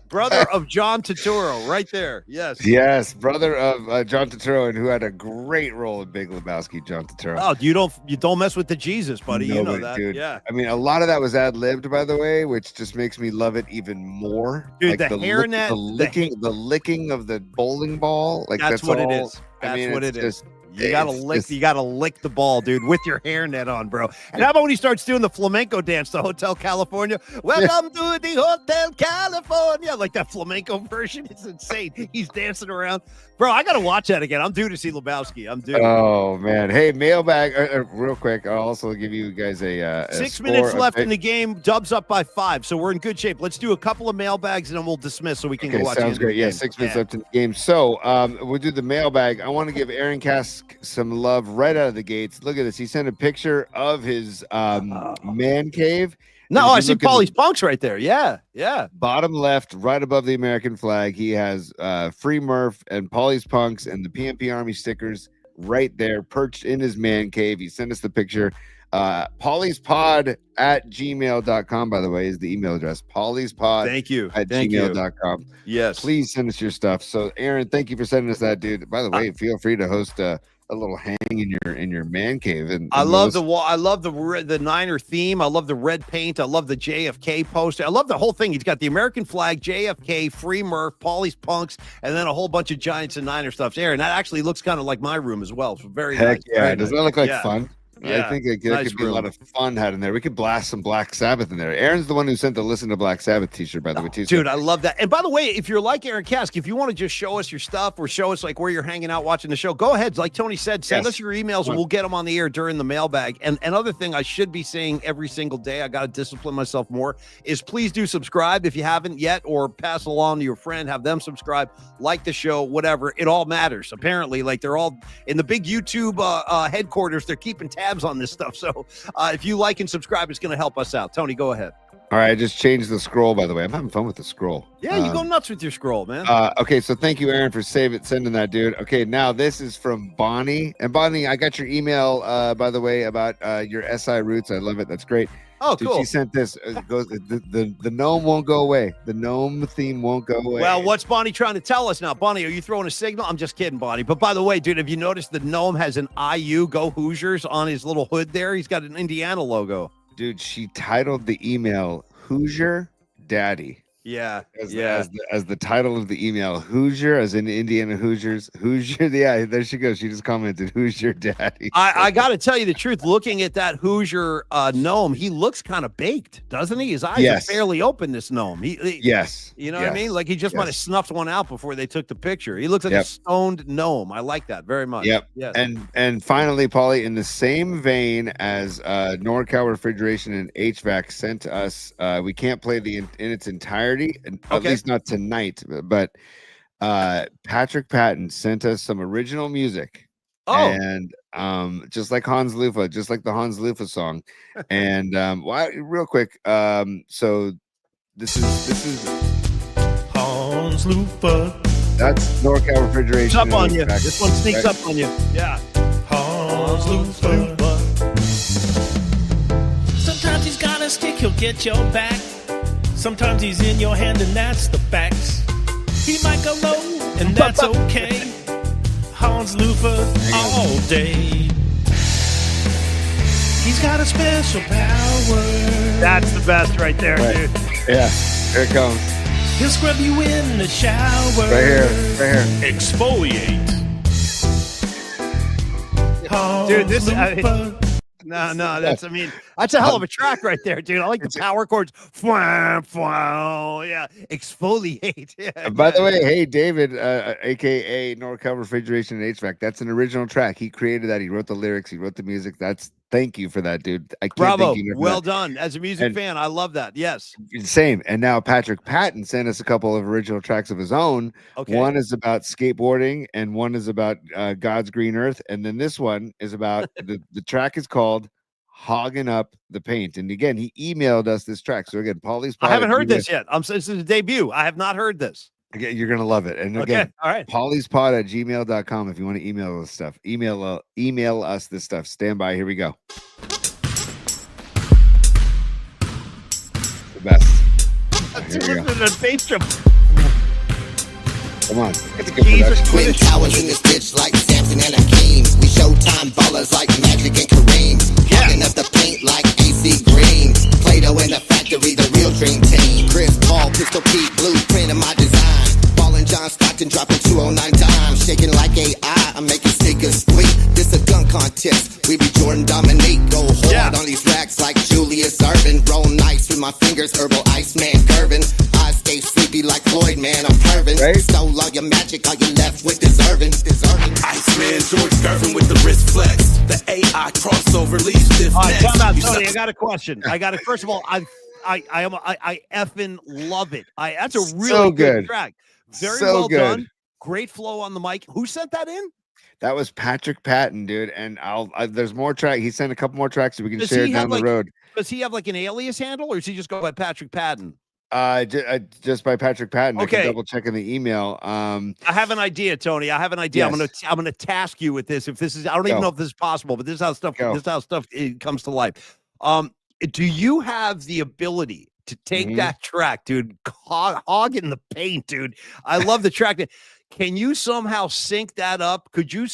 Brother of John Turturro, right there. Yes, brother of John Turturro, and who had a great role in Big Lebowski. John Turturro. Oh, you don't mess with the Jesus, buddy. You know that, dude. Yeah. I mean, a lot of that was ad-libbed, by the way, which just makes me love it even more. Dude, like the hairnet, the licking of the bowling ball, like that's what all, it is. That's what it is. You gotta lick the ball, dude, with your hairnet on, bro. And how about when he starts doing the flamenco dance to Hotel California? Welcome to the Hotel California. Like that flamenco version. It's insane. He's dancing around. Bro, I gotta watch that again. I'm due to see Lebowski. I'm due. Oh man. Hey, mailbag real quick. I'll also give you guys a 6 minutes left in the game. Dubs up by 5. So we're in good shape. Let's do a couple of mailbags and then we'll dismiss so we can go watch. Sounds great. Yeah, 6 minutes left in the game. So we'll do the mailbag. I want to give Aaron Kask some love right out of the gates. Look at this. He sent a picture of his man cave. No, I see Paulie's Punks right there. Yeah. Bottom left, right above the American flag, he has Free Murph and Paulie's Punks and the PMP Army stickers right there, perched in his man cave. He sent us the picture. PauliesPod@gmail.com, by the way, is the email address. PauliesPod. Thank you. @gmail.com. Yes. Please send us your stuff. So, Aaron, thank you for sending us that, dude. By the way, feel free to host a little hang in your man cave. And I love the wall. I love the Niner theme. I love the red paint. I love the JFK poster. I love the whole thing. He's got the American flag, JFK, Free Murph, Paulie's Punks, and then a whole bunch of Giants and Niner stuff. Aaron, that actually looks kind of like my room as well. So very nice. Yeah. Very Does that look like fun? Yeah, I think it could be a lot of fun had in there. We could blast some Black Sabbath in there. Aaron's the one who sent the Listen to Black Sabbath t-shirt, by the way, too. Dude, I love that. And by the way, if you're like Aaron Kask, if you want to just show us your stuff or show us like where you're hanging out watching the show, go ahead. Like Tony said, send us your emails and we'll get them on the air during the mailbag. And another thing I should be saying every single day, I got to discipline myself more, is please do subscribe if you haven't yet, or pass along to your friend, have them subscribe, like the show, whatever. It all matters. Apparently, like they're all in the big YouTube headquarters. They're keeping tabs on this stuff. So if you like and subscribe, it's going to help us out. Tony, go ahead. All right, I just changed the scroll, by the way. I'm having fun with the scroll. Yeah, you go nuts with your scroll, man. Okay, so thank you, Aaron, for sending that, dude. Okay, now this is from Bonnie. And Bonnie, I got your email, by the way, about your SI roots. I love it. That's great. Oh, dude, cool. She sent this. Goes the gnome won't go away. The gnome theme won't go away. Well, what's Bonnie trying to tell us now? Bonnie, are you throwing a signal? I'm just kidding, Bonnie. But by the way, dude, have you noticed the gnome has an IU Go Hoosiers on his little hood there? He's got an Indiana logo. Dude, she titled the email Hoosier Daddy. Yeah, as the title of the email, Hoosier, as in Indiana Hoosiers. Hoosier, yeah, there she goes. She just commented, Hoosier Daddy. I got to tell you the truth. Looking at that Hoosier gnome, he looks kind of baked, doesn't he? His eyes are fairly open, this gnome. Yes. You know what I mean? Like he just might have snuffed one out before they took the picture. He looks like a stoned gnome. I like that very much. Yep. Yes. And finally, Paulie, in the same vein as NorCal Refrigeration and HVAC sent us, we can't play in its entirety. At least not tonight, but Patrick Patton sent us some original music. And just like Hans Lufa, just like the Hans Lufa song. And real quick, so this is Hans Lufa. That's NorCal Refrigeration. It's up on you. This one sneaks up on you. Yeah. Hans Lufa. Sometimes he's got a stick, he'll get your back. Sometimes he's in your hand, and that's the facts. He might go low, and that's okay. Hans Lufa all day. He's got a special power. That's the best right there, dude. Yeah, here it comes. He'll scrub you in the shower. Right here. Exfoliate. Dude, this Lufa. No, that's that's a hell of a track right there, dude. I like the power chords. Yeah, exfoliate. Yeah, By the way, hey, David, aka NorCal Refrigeration and HVAC, that's an original track. He created that. He wrote the lyrics. He wrote the music. Thank you for that, dude. I can't Bravo. thank you enough for Well that. done. As a music fan, I love that. Yes. Same. And now Patrick Patton sent us a couple of original tracks of his own. Okay. One is about skateboarding, and one is about God's green earth. And then this one is about the track is called Hogging Up the Paint. And again, he emailed us this track. So again, Paulie's I haven't heard this yet. This is a debut. I have not heard this. Again, you're gonna love it. And Okay. again, All right. pauliespod@gmail.com if you want to email us stuff. Email us this stuff. Stand by. Here we go. The best. Here we go. Listen to the bass drum. Come on. It's a good Jesus. production. Twin towers in this bitch like Samson and Akeem. We showtime ballers like Magic and Kareem. Hogging up the paint like AC Green. Play-Doh in the factory, the real dream team. Chris Paul, Pistol Pete, blueprint of my design. Ballin' John Stockton, dropping 209 dimes. Shaking like AI, I'm making sneakers squeak. This a dunk contest. We be Jordan Dominique. Go hard on these racks like Julius Erving. Roll nice with my fingers, herbal Iceman curving. I stay sleepy like Floyd, man, I'm perving. Right? Stole all your magic, all you left with deserving. Iceman, George Gervin with the wrist flex. The AI crossover leaves stiff All right, necks. time out, You Tony. suck- I got a question. First of all, I effing love it. That's a really So good good. track. Very So well good. done. Great flow on the mic. Who sent that in? That was Patrick Patton, dude. And there's more track. He sent a couple more tracks so we can Does share he it have, down the like- road. Does he have like an alias handle, or does he just go by Patrick Patton? Just by Patrick Patton. I Okay. can double check in the email. I have an idea, Tony. I have an idea. Yes. I'm gonna task you with this. If this is, I don't even Go. know if this is possible, but this is how stuff. Go. This is how stuff comes to life. Do you have the ability to take Mhm. that track, dude? Hog in the paint, dude. I love the track. Can you somehow sync that up? Could you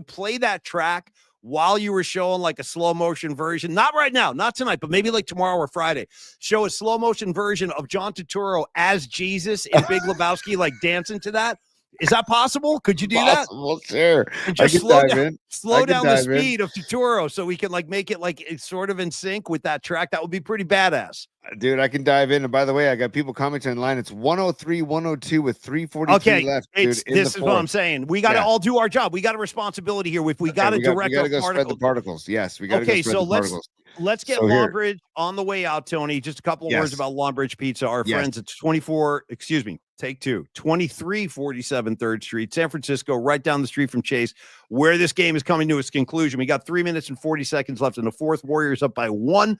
play that track while you were showing like a slow motion version? Not right now, not tonight, but maybe like tomorrow or Friday. Show a slow motion version of John Turturro as Jesus in Big Lebowski, like dancing to that. Is that possible? Could you do that? Possible, sure. And I just can slow dive down, in. slow I can down the dive in. speed of Turturro so we can like make it like it's sort of in sync with that track. That would be pretty badass. Dude, I can dive in. And by the way, I got people commenting online. It's 103, 102 with 342 Okay, left, dude. this in the is what I'm fourth. saying. We got to Yeah. all do our job. We got a responsibility here. If we got to we direct gotta our go spread the particles. particles. Yes, we got to Okay, go spread so the let's- particles. Let's get So here- Longbridge on the way out, Tony. Just a couple of words Yes. about Longbridge Pizza. Our Yes. friends at 2347 3rd Street, San Francisco, right down the street from Chase, where this game is coming to its conclusion. We got 3 minutes and 40 seconds left in the fourth. Warriors up by 1.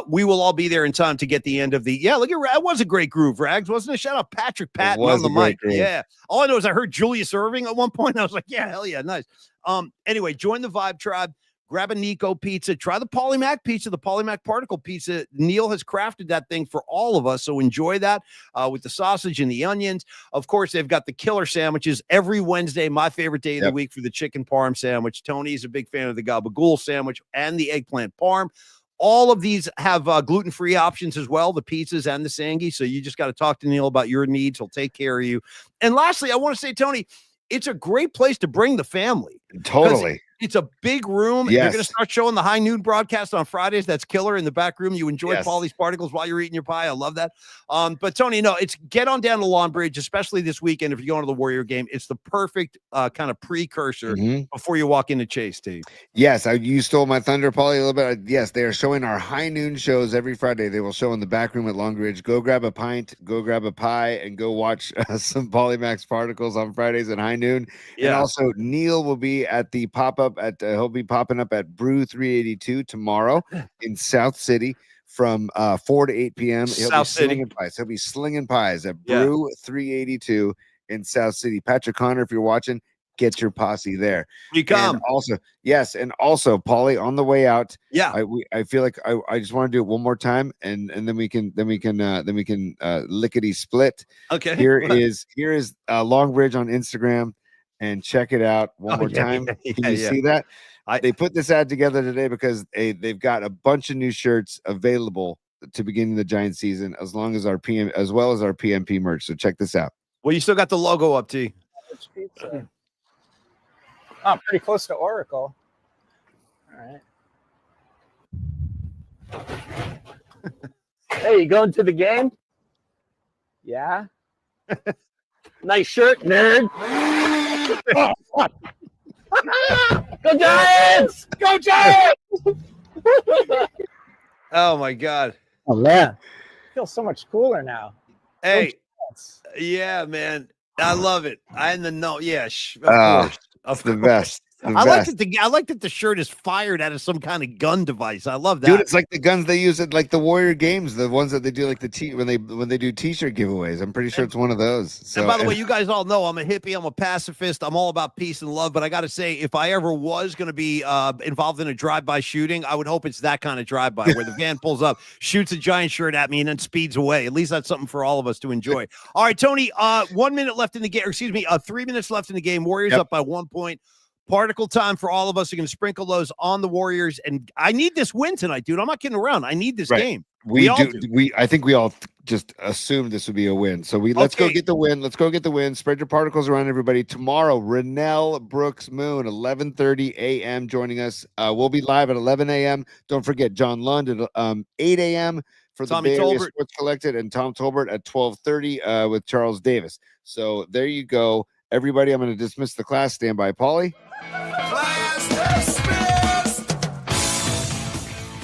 We will all be there in time to get the end of the. Yeah, look at that was a great groove, Rags, wasn't it? Shout out Patrick Patton was on the a great mic. groove. Yeah. All I know is I heard Julius Erving at one point. And I was like, yeah, hell yeah, nice. Anyway, join the Vibe Tribe. Grab a Nico pizza. Try the Polymac pizza, the Polymac particle pizza. Neil has crafted that thing for all of us, so enjoy that with the sausage and the onions. Of course, they've got the killer sandwiches every Wednesday. My favorite day of the week for the chicken parm sandwich. Tony's a big fan of the gabagool sandwich and the eggplant parm. All of these have gluten-free options as well, the pizzas and the sangi. So you just got to talk to Neil about your needs. He'll take care of you. And lastly, I want to say, Tony, it's a great place to bring the family. Totally. It's a big room. Yes. They're going to start showing the high noon broadcast on Fridays. That's killer in the back room. You enjoy Yes. Paulie's Particles while you're eating your pie. I love that. But Tony, no, it's get on down to Longbridge, especially this weekend. If you're going to the Warrior game, it's the perfect kind of precursor Mhm. before you walk into Chase, Steve. Yes, you stole my thunder, Paulie, a little bit. Yes, they are showing our high noon shows every Friday. They will show in the back room at Longbridge. Go grab a pint, go grab a pie, and go watch some Polymax Particles on Fridays at high noon. And Yeah. also, Neil will be at the pop-up he'll be popping up at Brew 382 tomorrow in South City from 4 to 8 p.m. He'll South be City. slinging pies. He'll be slinging pies at Yeah. Brew 382 in South City. Patrick Connor, if you're watching, get your posse there. We come. And also, yes, and also, Paulie, on the way out, yeah, I feel like I just want to do it one more time, and then we can lickety split. Okay. Here is Long Bridge on Instagram, and check it out one more time. Can you see that? They put this ad together today because they've got a bunch of new shirts available to begin the Giant season, as well as our PMP merch. So check this out. Well, you still got the logo up, T. Pizza. Oh, pretty close to Oracle. All right. Hey, you going to the game? Yeah. Nice shirt, nerd. Go Giants! Go Giants! Oh my God. Oh man, I feel so much cooler now. Hey, yeah, man, I love it. I in the know. Yeah, of course. Of the best. I like that the shirt is fired out of some kind of gun device. I love that. Dude, it's like the guns they use at like the Warrior games, the ones that they do like when they do t-shirt giveaways. I'm pretty sure it's one of those. So, and by the way, you guys all know I'm a hippie, I'm a pacifist, I'm all about peace and love. But I got to say, if I ever was going to be involved in a drive-by shooting, I would hope it's that kind of drive-by where the van pulls up, shoots a Giant shirt at me, and then speeds away. At least that's something for all of us to enjoy. All right, Tony. 1 minute left in the game. Excuse me, 3 minutes left in the game. Warriors up by 1 point. Particle time for all of us. Are going to sprinkle those on the Warriors, and I need this win tonight, dude. I'm not kidding around. I need this game. I think we all just assumed this would be a win. So let's go get the win. Let's go get the win. Spread your particles around, everybody. Tomorrow, Rennell Brooks Moon, 11:30 a.m. joining us. We'll be live at 11 a.m. Don't forget John Lund at 8 a.m. for the Bay Area Sports Collected, and Tom Tolbert at 12:30 with Charles Davis. So there you go, everybody. I'm going to dismiss the class. Stand by, Paulie.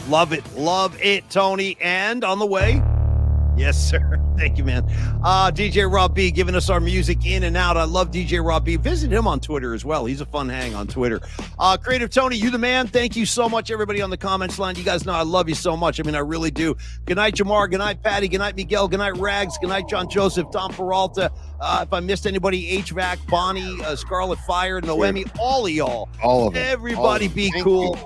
Love it, Tony. And on the way, yes, sir. Thank you, man. DJ Rob B giving us our music in and out. I love DJ Rob B. Visit him on Twitter as well. He's a fun hang on Twitter. Creative Tony, you the man. Thank you so much, everybody on the comments line. You guys know I love you so much. I mean, I really do. Good night, Jamar. Good night, Patty. Good night, Miguel. Good night, Rags. Good night, John Joseph, Tom Peralta. If I missed anybody, HVAC, Bonnie, Scarlet Fire, Noemi, all of y'all. All of them. Everybody be cool.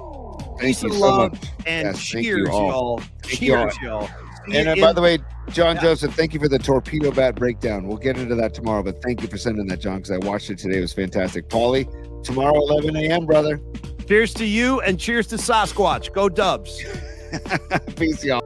Thank you so much. And cheers, y'all. Cheers, y'all. And by the way, John Joseph, thank you for the torpedo bat breakdown. We'll get into that tomorrow, but thank you for sending that, John, because I watched it today. It was fantastic. Paulie, tomorrow, 11 a.m., brother. Cheers to you and cheers to Sasquatch. Go Dubs. Peace, y'all.